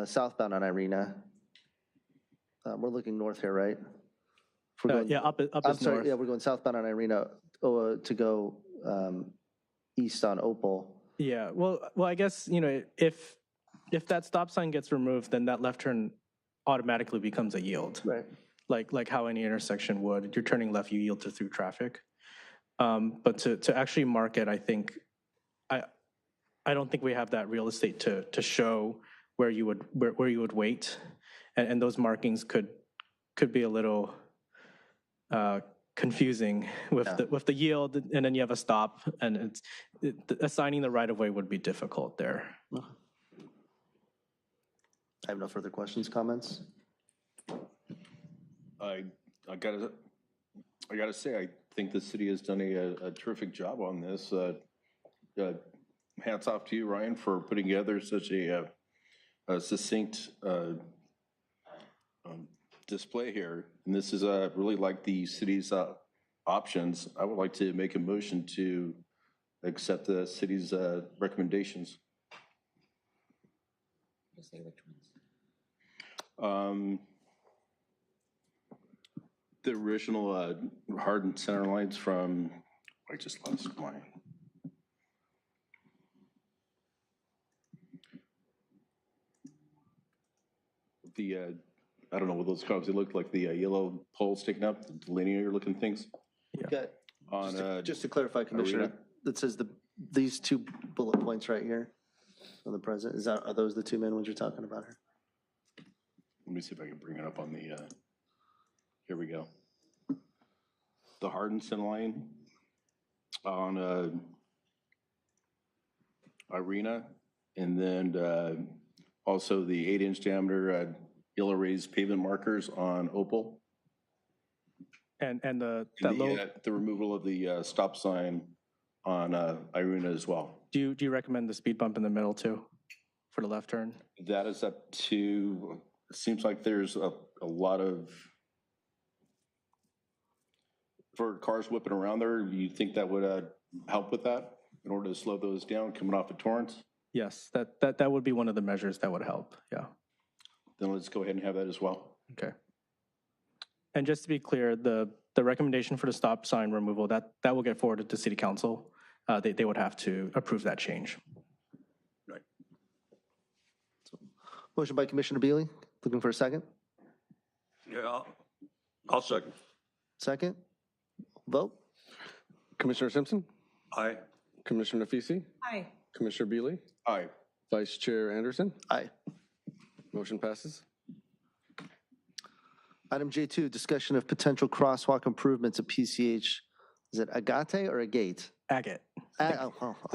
[SPEAKER 1] Southbound on Irina. We're looking north here, right? Going,
[SPEAKER 8] yeah, up
[SPEAKER 1] I'm
[SPEAKER 8] is
[SPEAKER 1] sorry,
[SPEAKER 8] north.
[SPEAKER 1] yeah, we're going southbound on Irina to go east on Opal.
[SPEAKER 8] Yeah, well, I guess, if that stop sign gets removed, then that left turn automatically becomes a yield.
[SPEAKER 1] Right.
[SPEAKER 8] Like how any intersection would. You're turning left, you yield to through traffic. But to actually mark it, I think, I don't think we have that real estate to show where you would wait. And those markings could be a little confusing with the yield, and then you have a stop, and assigning the right of way would be difficult there.
[SPEAKER 1] I have no further questions, comments.
[SPEAKER 3] I gotta say, I think the city has done a terrific job on this. Hats off to you, Ryan, for putting together such a succinct display here. And this is really like the city's options. I would like to make a motion to accept the city's recommendations.
[SPEAKER 4] Say which ones.
[SPEAKER 3] The original hardened center lines from, I just lost mine. I don't know what those cars, they look like the yellow poles sticking up, the linear looking things.
[SPEAKER 1] Yeah. Just to clarify, Commissioner,
[SPEAKER 3] Arena.
[SPEAKER 1] that says these two bullet points right here on the present. Are those the two main ones you're talking about here?
[SPEAKER 3] Let me see if I can bring it up on the, here we go. The hardened center line on Irina, and then also the 8-inch diameter yellow raised pavement markers on Opal.
[SPEAKER 8] And the
[SPEAKER 3] removal of the stop sign on Irina as well.
[SPEAKER 8] Do you recommend the speed bump in the middle too, for the left turn?
[SPEAKER 3] That is up to, it seems like there's a lot of, for cars whipping around there, you think that would help with that in order to slow those down coming off of Torrance?
[SPEAKER 8] Yes, that would be one of the measures that would help, yeah.
[SPEAKER 3] Then let's go ahead and have that as well.
[SPEAKER 8] Okay. And just to be clear, the recommendation for the stop sign removal, that will get forwarded to City Council. They would have to approve that change.
[SPEAKER 3] Right.
[SPEAKER 1] Motion by Commissioner Bealy. Looking for a second?
[SPEAKER 3] Yeah, I'll second.
[SPEAKER 1] Second? Vote?
[SPEAKER 2] Commissioner Simpson?
[SPEAKER 3] Aye.
[SPEAKER 2] Commissioner Nafisi?
[SPEAKER 4] Aye.
[SPEAKER 2] Commissioner Bealy?
[SPEAKER 3] Aye.
[SPEAKER 2] Vice Chair Anderson?
[SPEAKER 1] Aye.
[SPEAKER 2] Motion passes.
[SPEAKER 1] Item J2, discussion of potential crosswalk improvements at PCH. Is it Agate or Agate?
[SPEAKER 8] Agate.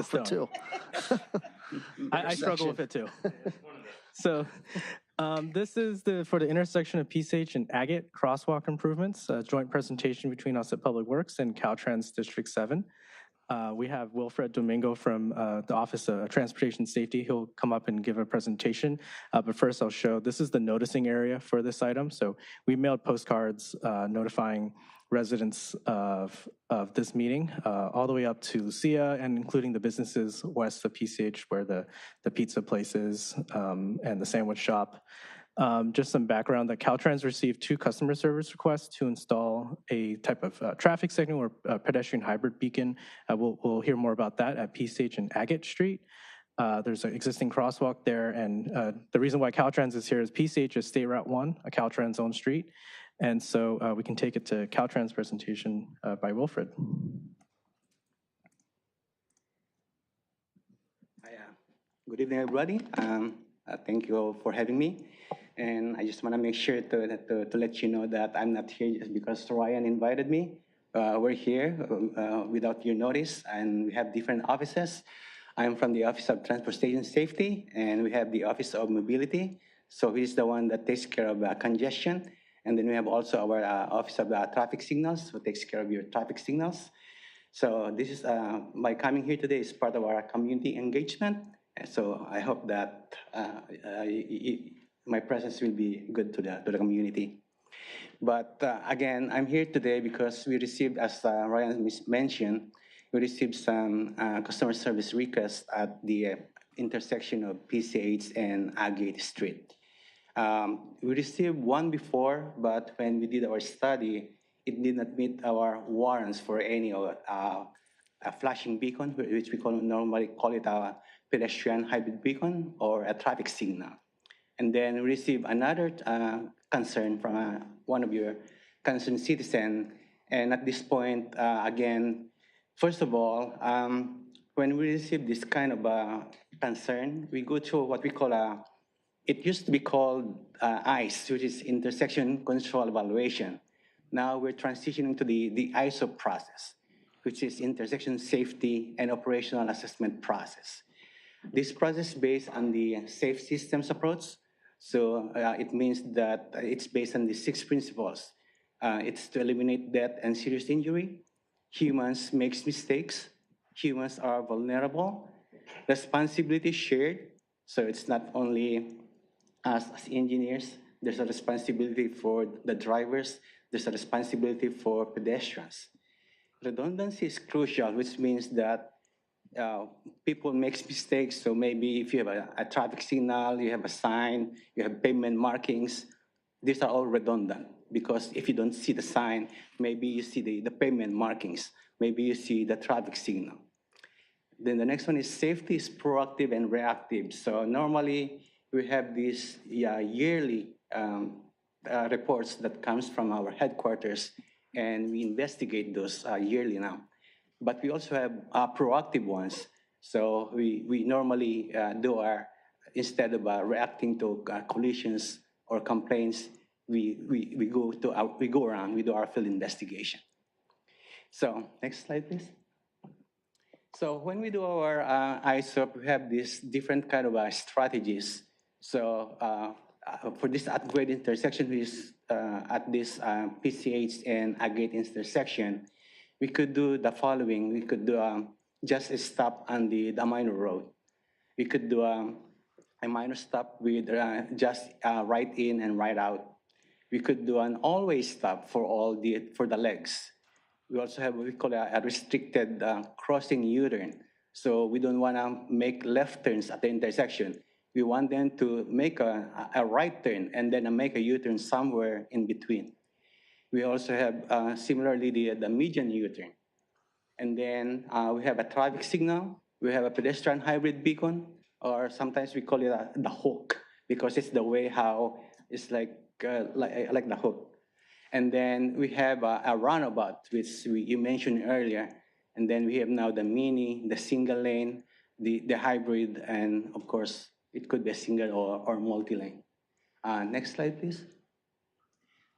[SPEAKER 1] For two.
[SPEAKER 8] I struggle with it too. So this is for the intersection of PCH and Agate crosswalk improvements, a joint presentation between us at Public Works and Caltrans District 7. We have Wilfred Domingo from the Office of Transportation Safety. He'll come up and give a presentation. But first I'll show, this is the noticing area for this item. So we mailed postcards notifying residents of this meeting all the way up to Lucia and including the businesses west of PCH where the pizza place is and the sandwich shop. Just some background that Caltrans received 2 customer service requests to install a type of traffic signal or pedestrian hybrid beacon. We'll hear more about that at PCH and Agate Street. There's an existing crosswalk there, and the reason why Caltrans is here is PCH is State Route 1, a Caltrans owned street, and so we can take it to Caltrans presentation by Wilfred.
[SPEAKER 15] Good evening, everybody. Thank you all for having me. And I just want to make sure to let you know that I'm not here just because Ryan invited me. We're here without your notice, and we have different offices. I'm from the Office of Transportation Safety, and we have the Office of Mobility. So he's the one that takes care of congestion. And then we have also our Office of Traffic Signals, who takes care of your traffic signals. So this is my coming here today is part of our community engagement. So I hope that my presence will be good to the community. But again, I'm here today because we received, as Ryan mentioned, we received some customer service requests at the intersection of PCH and Agate Street. We received one before, but when we did our study, it did not meet our warrants for any a flashing beacon, which we normally call it a pedestrian hybrid beacon or a traffic signal. And then we received another concern from one of your concerned citizens. And at this point, again, first of all, when we receive this kind of concern, we go to what we call it used to be called ICE, which is Intersection Control Evaluation. Now we're transitioning to the ISO process, which is Intersection Safety and Operational Assessment process. This process is based on the safe systems approach. So it means that it's based on the 6 principles. It's to eliminate death and serious injury. Humans make mistakes. Humans are vulnerable. Responsibility shared. So it's not only us as engineers. There's a responsibility for the drivers. There's a responsibility for pedestrians. Redundancy is crucial, which means that people make mistakes. So maybe if you have a traffic signal, you have a sign, you have pavement markings, these are all redundant because if you don't see the sign, maybe you see the pavement markings, maybe you see the traffic signal. Then the next one is safety is proactive and reactive. So normally we have these yearly reports that comes from our headquarters, and we investigate those yearly now. But we also have proactive ones. So we normally instead of reacting to collisions or complaints, we go around, we do our field investigation. So next slide, please. So when we do our ISOP, we have these different kind of strategies. So for this upgrade intersection, which is at this PCH and Agate intersection, we could do the following. We could do just a stop on the minor road. We could do a minor stop with just right in and right out. We could do an always stop for the legs. We also have what we call a restricted crossing U-turn. So we don't want to make left turns at the intersection. We want them to make a right turn and then make a U-turn somewhere in between. We also have similarly the median U-turn. And then we have a traffic signal. We have a pedestrian hybrid beacon, or sometimes we call it the hook because it's the way how it's like the hook. And then we have a runabout, which you mentioned earlier. And then we have now the mini, the single lane, the hybrid, and of course, it could be a single or multi-lane. Next slide, please.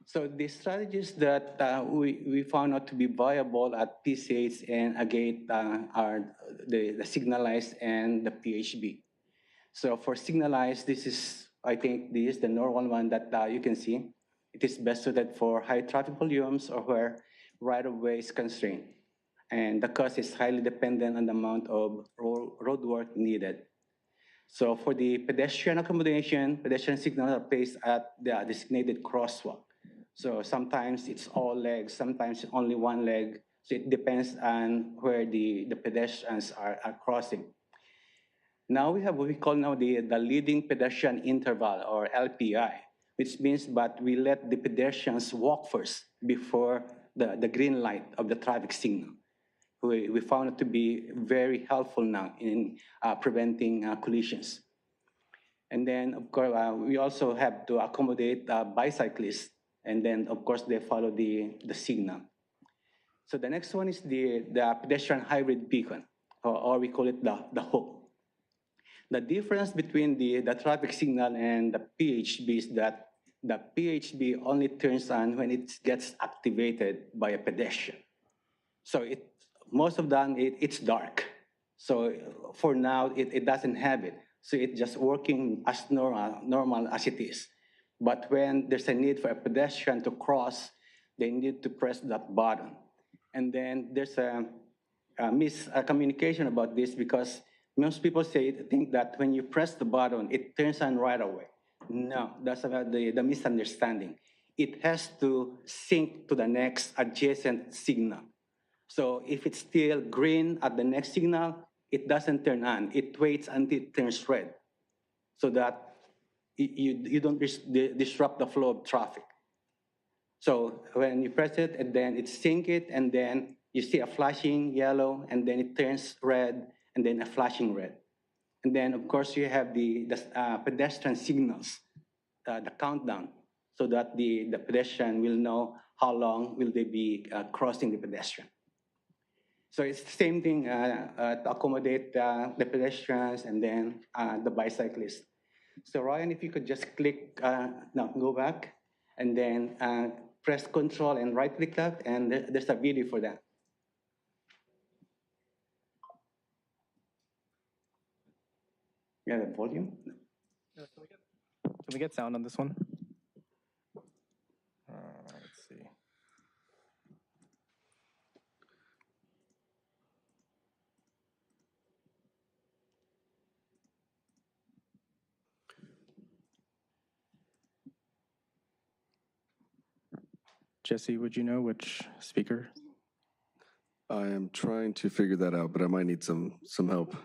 [SPEAKER 15] So the strategies that we found out to be viable at PCH and Agate are the signalized and the PHB. So for signalized, I think this is the normal one that you can see. It is best suited for high traffic volumes or where right-of-way is constrained. And the cost is highly dependent on the amount of road work needed. So for the pedestrian accommodation, pedestrian signals are placed at the designated crosswalk. So sometimes it's all legs, sometimes only one leg. So it depends on where the pedestrians are crossing. Now we have what we call now the leading pedestrian interval, or LPI. which means that we let the pedestrians walk first before the green light of the traffic signal. We found it to be very helpful now in preventing collisions. And then, of course, we also have to accommodate bicyclists, and then, of course, they follow the signal. So the next one is the pedestrian hybrid beacon, or we call it the hook. The difference between the traffic signal and the PHB is that the PHB only turns on when it gets activated by a pedestrian. So most of the time it's dark. So for now, it doesn't have it. So it's just working as normal as it is. But when there's a need for a pedestrian to cross, they need to press that button. And then there's a miscommunication about this, because most people think that when you press the button, it turns on right away. No, that's about the misunderstanding. It has to sync to the next adjacent signal. So if it's still green at the next signal, it doesn't turn on. It waits until it turns red, so that you don't disrupt the flow of traffic. So when you press it, and then it sync it, and then you see a flashing yellow, and then it turns red, and then a flashing red. And then, of course, you have the pedestrian signals, the countdown, so that the pedestrian will know how long will they be crossing the pedestrian. So it's the same thing to accommodate the pedestrians and then the bicyclists. So Ryan, if you could just click, no, go back, and then press Control and right-click that, and there's a video for that. Yeah, the volume.
[SPEAKER 8] Can we get sound on this one? Let's see. Jesse, would you know which speaker?
[SPEAKER 2] I am trying to figure that out, but I might need some help.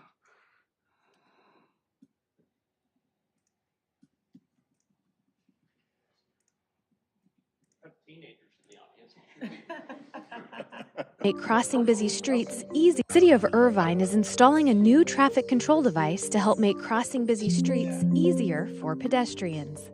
[SPEAKER 16] Make crossing busy streets easy. The City of Irvine is installing a new traffic control device to help make crossing busy streets easier for pedestrians.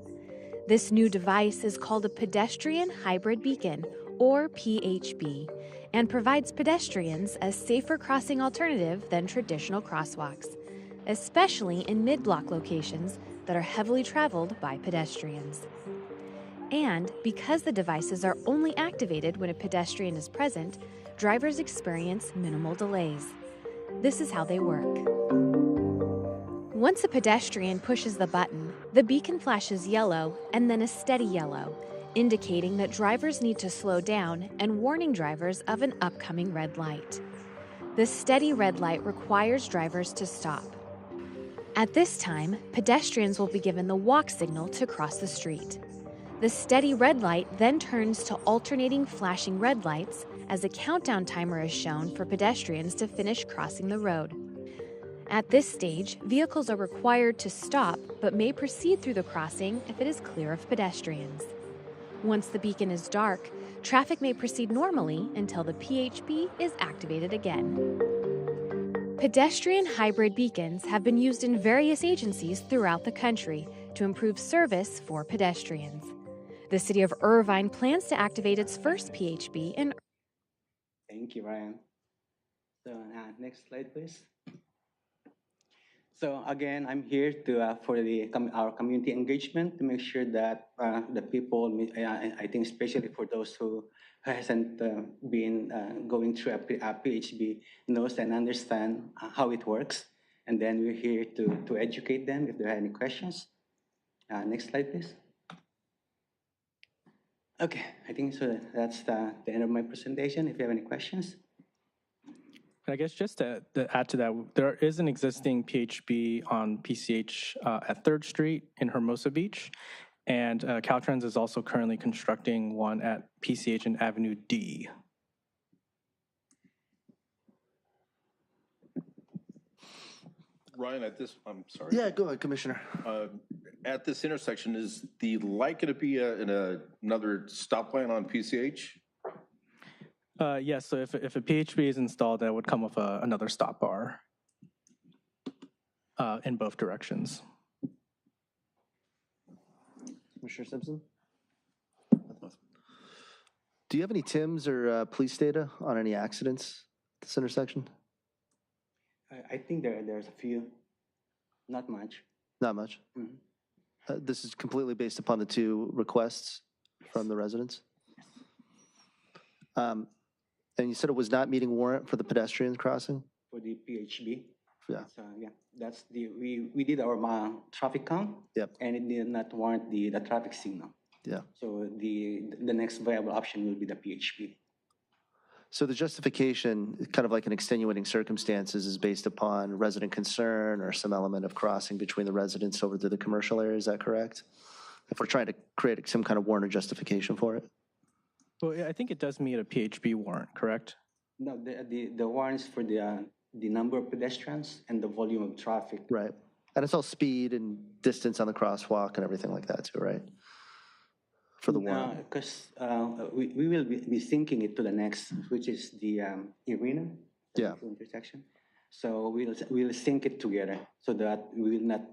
[SPEAKER 16] This new device is called a Pedestrian Hybrid Beacon, or PHB, and provides pedestrians a safer crossing alternative than traditional crosswalks, especially in mid-block locations that are heavily traveled by pedestrians. And because the devices are only activated when a pedestrian is present, drivers experience minimal delays. This is how they work. Once a pedestrian pushes the button, the beacon flashes yellow and then a steady yellow, indicating that drivers need to slow down and warning drivers of an upcoming red light. The steady red light requires drivers to stop. At this time, pedestrians will be given the walk signal to cross the street. The steady red light then turns to alternating flashing red lights as a countdown timer is shown for pedestrians to finish crossing the road. At this stage, vehicles are required to stop but may proceed through the crossing if it is clear of pedestrians. Once the beacon is dark, traffic may proceed normally until the PHB is activated again. Pedestrian hybrid beacons have been used in various agencies throughout the country to improve service for pedestrians. The City of Irvine plans to activate its first PHB in...
[SPEAKER 15] Thank you, Ryan. So next slide, please. So again, I'm here to for our community engagement to make sure that the people, I think especially for those who hasn't been going through a PHB, knows and understand how it works. And then we're here to educate them if there are any questions. Next slide, please. Okay, I think so. That's the end of my presentation. If you have any questions.
[SPEAKER 8] I guess just to add to that, there is an existing PHB on PCH at 3rd Street in Hermosa Beach, and Caltrans is also currently constructing one at PCH and Avenue D.
[SPEAKER 3] Ryan, I'm sorry.
[SPEAKER 1] Yeah, go ahead, Commissioner.
[SPEAKER 3] At this intersection, is the light going to be another stop line on PCH?
[SPEAKER 8] Yes, so if a PHB is installed, that would come with another stop bar in both directions.
[SPEAKER 1] Commissioner Simpson? Do you have any TIMs or police data on any accidents at this intersection?
[SPEAKER 15] I think there's a few, not much.
[SPEAKER 1] Not much. This is completely based upon the two requests from the residents? And you said it was not meeting warrant for the pedestrian crossing?
[SPEAKER 15] For the PHB.
[SPEAKER 1] Yeah.
[SPEAKER 15] So, yeah, that's we did our traffic count.
[SPEAKER 1] Yep.
[SPEAKER 15] And it did not warrant the traffic signal.
[SPEAKER 1] Yeah.
[SPEAKER 15] So the next viable option will be the PHB.
[SPEAKER 1] So the justification, kind of like an extenuating circumstances, is based upon resident concern or some element of crossing between the residents over to the commercial area, is that correct? If we're trying to create some kind of warrant or justification for it?
[SPEAKER 8] Well, yeah, I think it does meet a PHB warrant, correct?
[SPEAKER 15] No, the warrants for the number of pedestrians and the volume of traffic.
[SPEAKER 1] Right. And it's all speed and distance on the crosswalk and everything like that too, right? For the warrant.
[SPEAKER 15] Because we will be syncing it to the next, which is the arena.
[SPEAKER 1] Yeah.
[SPEAKER 15] Intersection. So we'll sync it together so that we will not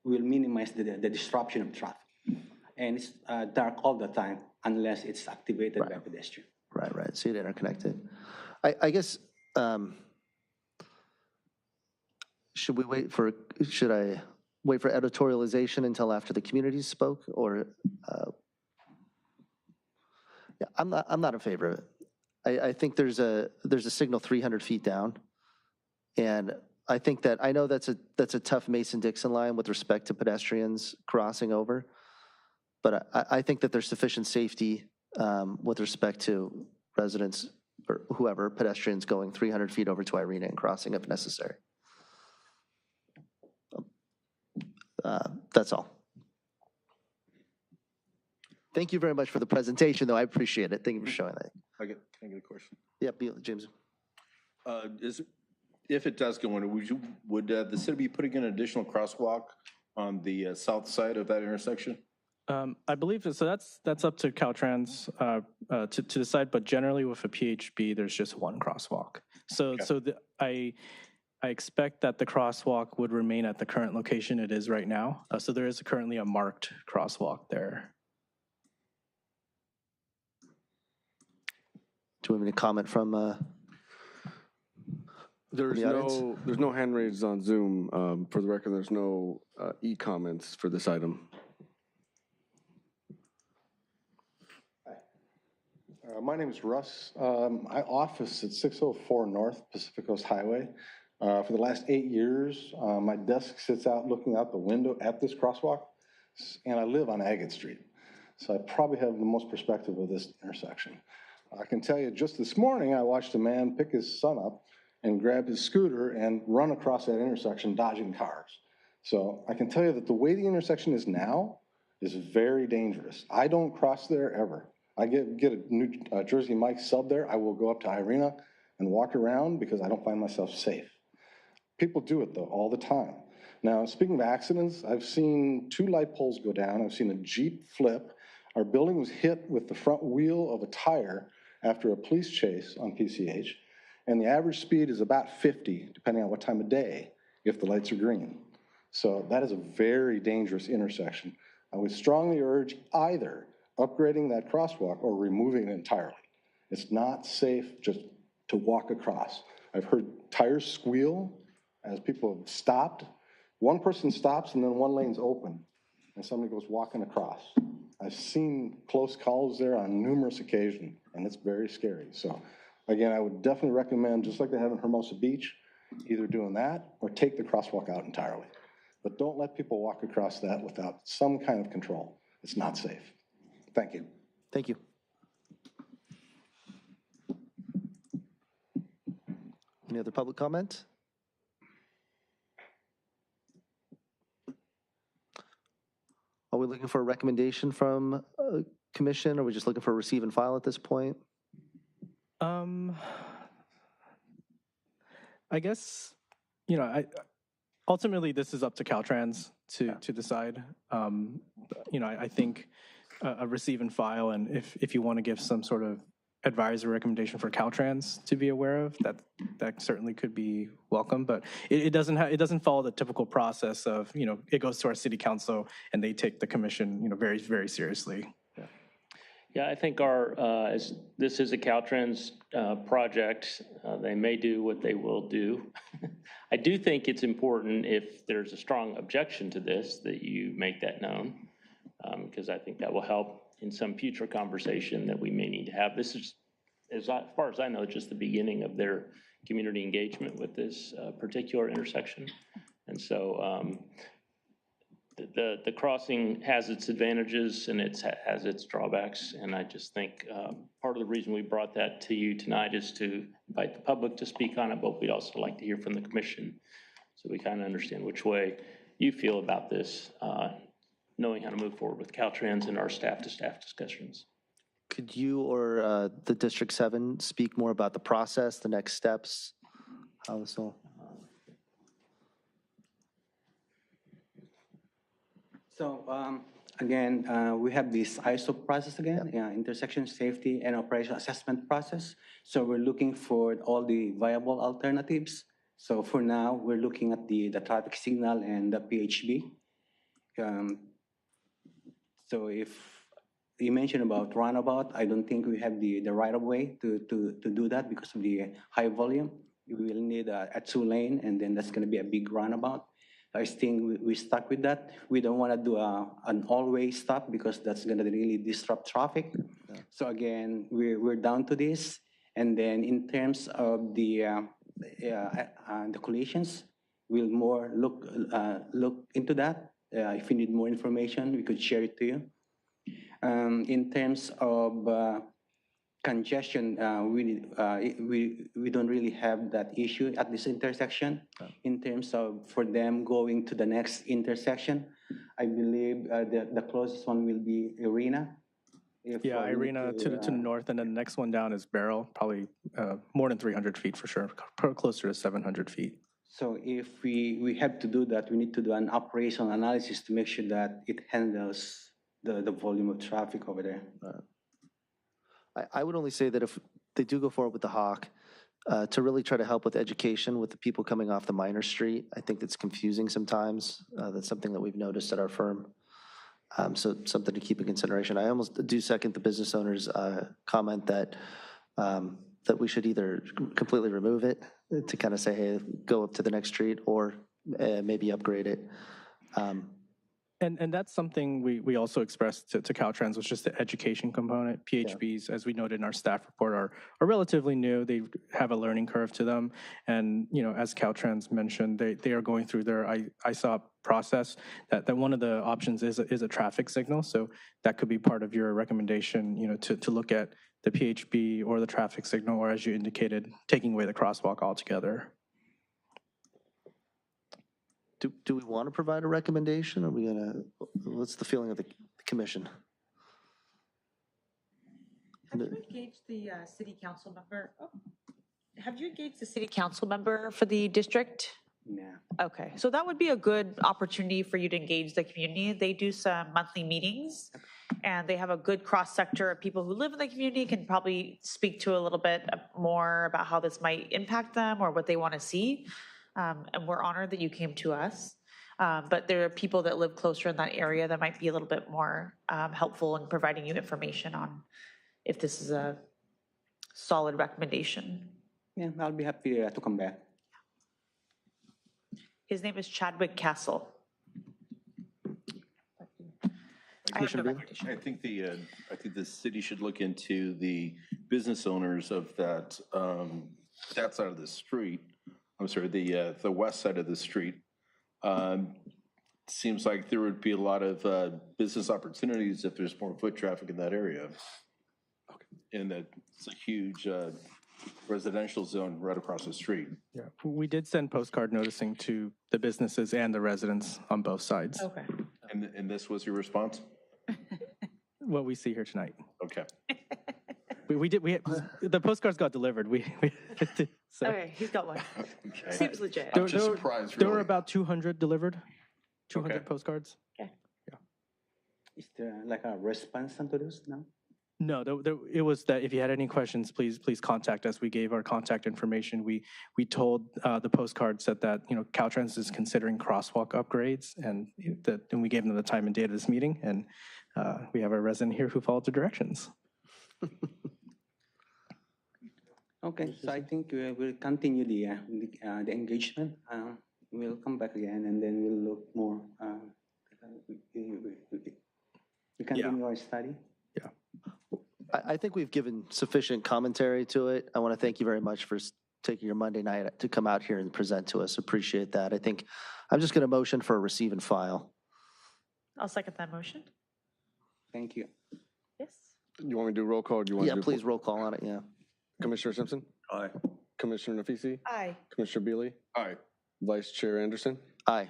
[SPEAKER 15] we'll minimize the disruption of traffic. And it's dark all the time unless it's activated by pedestrian.
[SPEAKER 1] Right. So you'd interconnect it. I guess, should I wait for editorialization until after the community spoke, or? Yeah, I'm not in favor of it. I think there's a signal 300 feet down, and I think that, I know that's a tough Mason-Dixon line with respect to pedestrians crossing over, but I think that there's sufficient safety with respect to residents or whoever, pedestrians going 300 feet over to Irina and crossing if necessary. That's all. Thank you very much for the presentation, though. I appreciate it. Thank you for showing that.
[SPEAKER 3] Can I get a question?
[SPEAKER 1] Yep, James.
[SPEAKER 3] If it does go in, would the city be putting in an additional crosswalk on the south side of that intersection?
[SPEAKER 8] I believe so. That's up to Caltrans to decide. But generally, with a PHB, there's just one crosswalk. So I expect that the crosswalk would remain at the current location it is right now. So there is currently a marked crosswalk there.
[SPEAKER 1] Do you have any comment from
[SPEAKER 2] There's no hand raised on Zoom. For the record, there's no e-comments for this item.
[SPEAKER 17] My name is Russ. I office at 604 North Pacific Coast Highway. For the last 8 years, my desk sits out looking out the window at this crosswalk, and I live on Agate Street. So I probably have the most perspective of this intersection. I can tell you, just this morning, I watched a man pick his son up and grab his scooter and run across that intersection, dodging cars. So I can tell you that the way the intersection is now is very dangerous. I don't cross there ever. I get a New Jersey Mike sub there. I will go up to Irina and walk around because I don't find myself safe. People do it, though, all the time. Now, speaking of accidents, I've seen 2 light poles go down. I've seen a Jeep flip. Our building was hit with the front wheel of a tire after a police chase on PCH, and the average speed is about 50, depending on what time of day, if the lights are green. So that is a very dangerous intersection. I would strongly urge either upgrading that crosswalk or removing it entirely. It's not safe just to walk across. I've heard tires squeal as people have stopped. One person stops and then one lane's open and somebody goes walking across. I've seen close calls there on numerous occasions, and it's very scary. So again, I would definitely recommend, just like they have in Hermosa Beach, either doing that or take the crosswalk out entirely. But don't let people walk across that without some kind of control. It's not safe. Thank you.
[SPEAKER 1] Thank you. Any other public comment? Are we looking for a recommendation from a commission? Or are we just looking for a receive and file at this point?
[SPEAKER 8] I guess, Ultimately, this is up to Caltrans to decide. I think a receive and file, and if you want to give some sort of advisory recommendation for Caltrans to be aware of, that certainly could be welcome. But it doesn't follow the typical process of, it goes to our city council and they take the commission, very, very seriously.
[SPEAKER 14] Yeah, I think this is a Caltrans project. They may do what they will do. I do think it's important, if there's a strong objection to this, that you make that known, because I think that will help in some future conversation that we may need to have. This is, as far as I know, just the beginning of their community engagement with this particular intersection. And so the crossing has its advantages and it has its drawbacks. And I just think part of the reason we brought that to you tonight is to invite the public to speak on it, but we'd also like to hear from the commission so we kind of understand which way you feel about this, knowing how to move forward with Caltrans and our staff-to-staff discussions.
[SPEAKER 1] Could you or the District 7 speak more about the process, the next steps, how this will?
[SPEAKER 15] So again, we have this ISO process again, intersection safety and operational assessment process. So we're looking for all the viable alternatives. So for now, we're looking at the traffic signal and the PHB. So if you mentioned about runabout, I don't think we have the right of way to do that because of the high volume. We will need a 2-lane, and then that's going to be a big runabout. I think we stuck with that. We don't want to do an all-way stop because that's going to really disrupt traffic. Yeah. So again, we're down to this. And then in terms of the collisions, we'll more look into that. If you need more information, we could share it to you. In terms of congestion, we don't really have that issue at this intersection. In terms of for them going to the next intersection, I believe the closest one will be Irina.
[SPEAKER 8] Irina to the north, and then the next one down is Barrel, probably more than 300 feet for sure, closer to 700 feet.
[SPEAKER 15] So if we have to do that, we need to do an operational analysis to make sure that it handles the volume of traffic over there.
[SPEAKER 1] I would only say that if they do go forward with the Hawk, to really try to help with education with the people coming off the Minor Street. I think that's confusing sometimes. That's something that we've noticed at our firm. So something to keep in consideration. I almost do second the business owner's comment that that we should either completely remove it to kind of say, hey, go up to the next street, or maybe upgrade it.
[SPEAKER 8] And that's something we also expressed to Caltrans, was just the education component. PHBs, as we noted in our staff report, are relatively new. They have a learning curve to them. And, as Caltrans mentioned, they are going through their ISOP process. That one of the options is a traffic signal. So that could be part of your recommendation, to look at the PHB or the traffic signal, or as you indicated, taking away the crosswalk altogether.
[SPEAKER 1] Do we want to provide a recommendation? Are we gonna? What's the feeling of the commission?
[SPEAKER 4] Have you engaged the city council member? Have you engaged the city council member for the district?
[SPEAKER 15] Yeah.
[SPEAKER 4] Okay, so that would be a good opportunity for you to engage the community. They do some monthly meetings, and they have a good cross-sector of people who live in the community, can probably speak to a little bit more about how this might impact them or what they want to see. And we're honored that you came to us. But there are people that live closer in that area that might be a little bit more helpful in providing you information on if this is a solid recommendation.
[SPEAKER 15] Yeah, I'll be happy to come back.
[SPEAKER 4] His name is Chadwick Castle. I
[SPEAKER 3] think the city should look into the business owners of that side of the street. I'm sorry, the west side of the street. Seems like there would be a lot of business opportunities if there's more foot traffic in that area. And that it's a huge residential zone right across the street.
[SPEAKER 8] Yeah, we did send postcard noticing to the businesses and the residents on both sides.
[SPEAKER 4] Okay.
[SPEAKER 3] And this was your response?
[SPEAKER 8] What we see here tonight.
[SPEAKER 3] Okay.
[SPEAKER 8] The postcards got delivered. So
[SPEAKER 4] Okay, he's got one. Seems legit.
[SPEAKER 3] I'm just surprised,
[SPEAKER 8] There were
[SPEAKER 3] really.
[SPEAKER 8] about 200 delivered, 200 postcards.
[SPEAKER 15] Is there like a response to those now?
[SPEAKER 8] No, it was that if you had any questions, please contact us. We gave our contact information. We told the postcards that Caltrans is considering crosswalk upgrades, and we gave them the time and date of this meeting, and we have a resident here who followed the directions.
[SPEAKER 15] Okay, so I think we'll continue the engagement. We'll come back again, and then we'll look more. We continue our study.
[SPEAKER 8] Yeah.
[SPEAKER 1] I think we've given sufficient commentary to it. I want to thank you very much for taking your Monday night to come out here and present to us. Appreciate that. I think I'm just going to motion for a receive and file.
[SPEAKER 4] I'll second that motion.
[SPEAKER 15] Thank you.
[SPEAKER 4] Yes.
[SPEAKER 2] You want me to do roll call? Or do you want
[SPEAKER 1] Yeah,
[SPEAKER 2] to do
[SPEAKER 1] please roll call on it, yeah.
[SPEAKER 2] Commissioner Simpson?
[SPEAKER 3] Aye.
[SPEAKER 2] Commissioner Nafisi?
[SPEAKER 4] Aye.
[SPEAKER 2] Commissioner Bealy?
[SPEAKER 3] Aye.
[SPEAKER 2] Vice Chair Anderson?
[SPEAKER 1] Aye.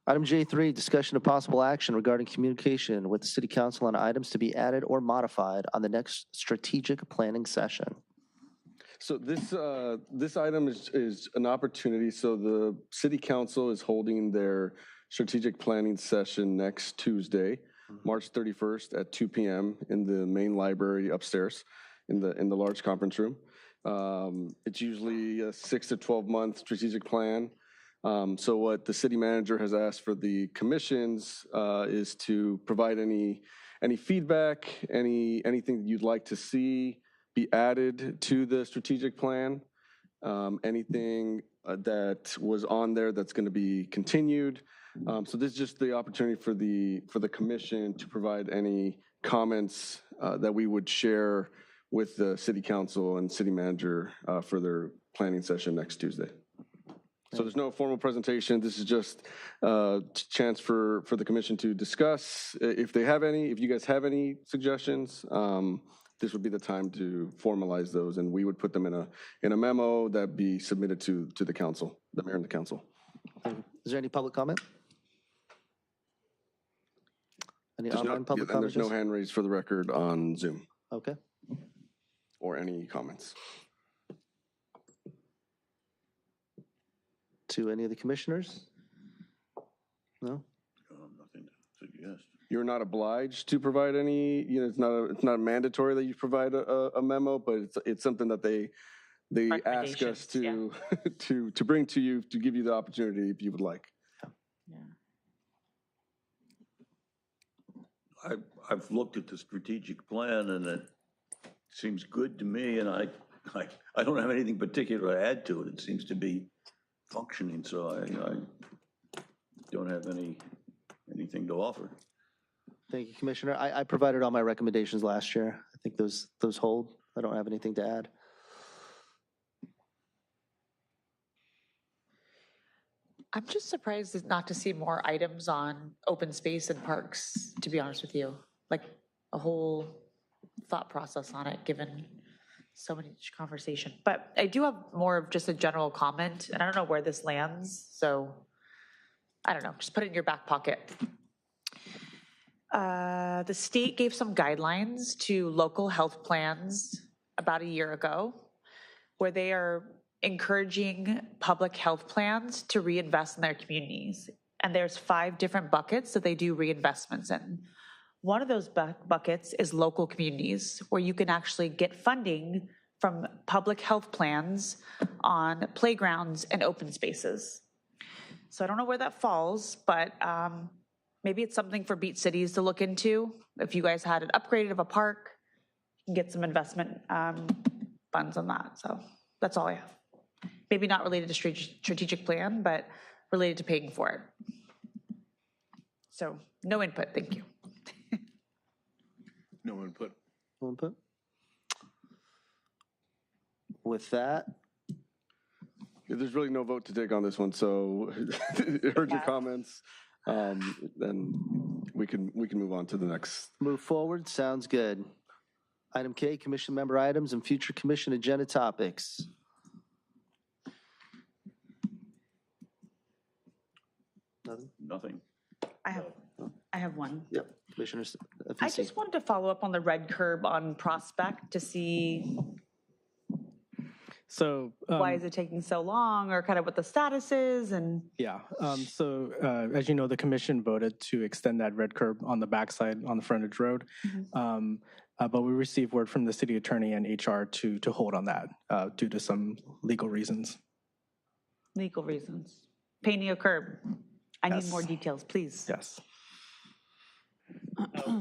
[SPEAKER 1] Item J3, discussion of possible action regarding communication with the City Council on items to be added or modified on the next strategic planning session.
[SPEAKER 2] So this item is an opportunity. So the City Council is holding their strategic planning session next Tuesday, March 31st at 2 p.m. in the main library upstairs in the large conference room. It's usually a 6 to 12 month strategic plan. So what the city manager has asked for the commissions is to provide any feedback, anything that you'd like to see be added to the strategic plan, anything that was on there that's going to be continued. So this is just the opportunity for the commission to provide any comments that we would share with the city council and city manager for their planning session next Tuesday. So there's no formal presentation. This is just a chance for the commission to discuss. If you guys have any suggestions, this would be the time to formalize those, and we would put them in a memo that be submitted to the council, the mayor and the council.
[SPEAKER 1] Is there any public comment? Any
[SPEAKER 2] There's
[SPEAKER 1] online public
[SPEAKER 2] and
[SPEAKER 1] comment?
[SPEAKER 2] there's no hand raised for the record on Zoom.
[SPEAKER 1] Okay.
[SPEAKER 2] Or any comments.
[SPEAKER 1] To any of the commissioners? No?
[SPEAKER 3] Nothing to suggest.
[SPEAKER 2] You're not obliged to provide any, it's not mandatory that you provide a memo, but it's something that they ask us to, to bring to you, to give you the opportunity if you would like.
[SPEAKER 18] I've looked at the strategic plan and it seems good to me, and I don't have anything particular to add to it. It seems to be functioning, so I don't have anything to offer.
[SPEAKER 1] Thank you, Commissioner. I provided all my recommendations last year. I think those hold. I don't have anything to add.
[SPEAKER 4] I'm just surprised not to see more items on open space and parks, to be honest with you. Like a whole thought process on it, given so much conversation. But I do have more of just a general comment, and I don't know where this lands, so I don't know, just put it in your back pocket. The state gave some guidelines to local health plans about a year ago, where they are encouraging public health plans to reinvest in their communities. And there's 5 different buckets that they do reinvestments in. One of those buckets is local communities, where you can actually get funding from public health plans on playgrounds and open spaces. So I don't know where that falls, but maybe it's something for Beach Cities to look into. If you guys had an upgrade of a park, you can get some investment funds on that. So that's all I have. Maybe not related to strategic plan, but related to paying for it. So no input, thank you.
[SPEAKER 3] No input.
[SPEAKER 1] No input? With that,
[SPEAKER 2] there's really no vote to take on this one, so heard your comments. Then we can move on to the next.
[SPEAKER 1] Move forward, sounds good. Item K, commission member items and future commission agenda topics.
[SPEAKER 18] Nothing.
[SPEAKER 4] I I have one.
[SPEAKER 1] Yep, Commissioner
[SPEAKER 4] I
[SPEAKER 1] FEC.
[SPEAKER 4] just wanted to follow up on the red curb on Prospect to see
[SPEAKER 8] So
[SPEAKER 4] why is it taking so long, or kind of what the status is, and
[SPEAKER 8] yeah, so as you know, the commission voted to extend that red curb on the backside on the frontage road. But we received word from the city attorney and HR to hold on that due to some legal reasons.
[SPEAKER 4] legal reasons. Painting a curb. I need
[SPEAKER 8] Yes.
[SPEAKER 4] more details, please.
[SPEAKER 8] Yes.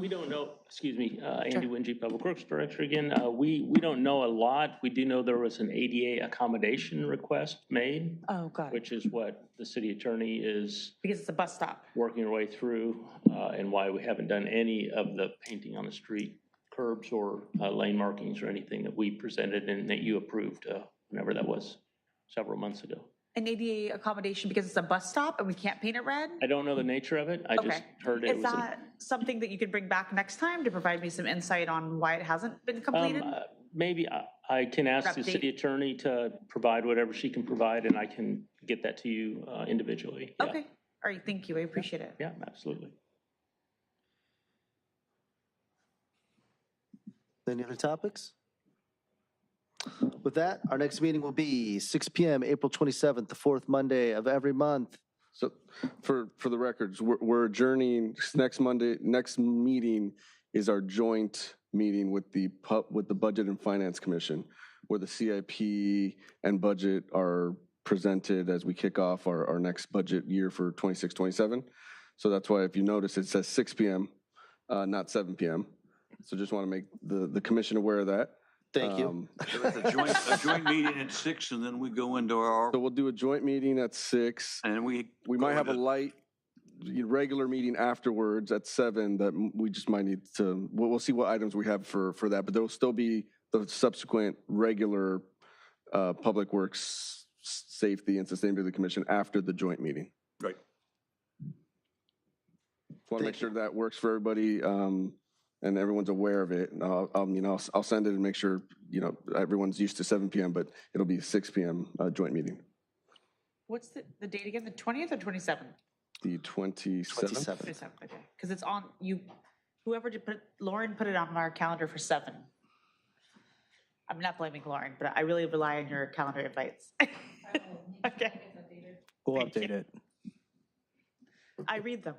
[SPEAKER 14] We don't know, excuse me, Andy Wingy, Public Works Director again. We don't know a lot. We do know there was an ADA accommodation request made,
[SPEAKER 4] Oh, got it.
[SPEAKER 14] which is what the city attorney is
[SPEAKER 4] Because it's a bus stop.
[SPEAKER 14] working her way through, and why we haven't done any of the painting on the street, curbs or lane markings or anything that we presented and that you approved whenever that was, several months ago.
[SPEAKER 4] An ADA accommodation because it's a bus stop and we can't paint it red?
[SPEAKER 14] I don't know the nature of it. I just
[SPEAKER 4] Okay.
[SPEAKER 14] heard it
[SPEAKER 4] Is
[SPEAKER 14] was.
[SPEAKER 4] that something that you could bring back next time to provide me some insight on why it hasn't been completed?
[SPEAKER 14] Maybe I can ask the
[SPEAKER 4] Update.
[SPEAKER 14] city attorney to provide whatever she can provide, and I can get that to you individually. Yeah.
[SPEAKER 4] Okay, all right, thank you, I appreciate it.
[SPEAKER 14] Yeah, absolutely.
[SPEAKER 1] Any other topics? With that, our next meeting will be 6 PM, April 27th, the fourth Monday of every month.
[SPEAKER 2] So for the records, we're adjourning next Monday. Next meeting is our joint meeting with the Budget and Finance Commission, where the CIP and budget are presented as we kick off our next budget year for 26-27. So that's why if you notice, it says 6 PM, not 7 PM. So just want to make the commission aware of that.
[SPEAKER 1] Thank you.
[SPEAKER 18] So it's a joint meeting at 6, and then we go into our,
[SPEAKER 2] So we'll do a joint meeting at 6.
[SPEAKER 18] and we
[SPEAKER 2] might have a
[SPEAKER 18] into-
[SPEAKER 2] light, regular meeting afterwards at 7 that we just might need to, we'll see what items we have for that, but there'll still be the subsequent regular Public Works, Safety, and Sustainability Commission after the joint meeting.
[SPEAKER 18] Right.
[SPEAKER 2] Just want to make sure that works for everybody, and everyone's aware of it. I'll send it and make sure, everyone's used to 7 PM, but it'll be 6 PM joint meeting.
[SPEAKER 4] What's the date again, the 20th or 27th?
[SPEAKER 2] The 27th?
[SPEAKER 4] 27th, okay, because it's on, whoever did Lauren put it on our calendar for 7. I'm not blaming Lauren, but I really rely on your calendar invites. Okay.
[SPEAKER 8] We'll update it.
[SPEAKER 4] I read them.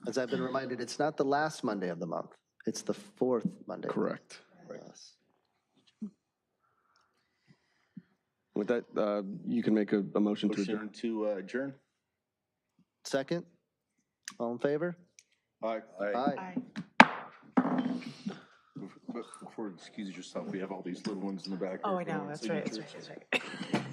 [SPEAKER 1] As I've been reminded, it's not the last Monday of the month. It's the fourth Monday.
[SPEAKER 2] Correct.
[SPEAKER 1] Yes.
[SPEAKER 2] With that, you can make a motion to adjourn.
[SPEAKER 3] Motion to adjourn?
[SPEAKER 1] Second? All in favor?
[SPEAKER 3] Aye.
[SPEAKER 1] Aye.
[SPEAKER 3] Before, excuse yourself, we have all these little ones in the back.
[SPEAKER 4] Oh, I
[SPEAKER 3] here
[SPEAKER 4] know,
[SPEAKER 3] going
[SPEAKER 4] that's right,
[SPEAKER 3] signatures.
[SPEAKER 4] that's right.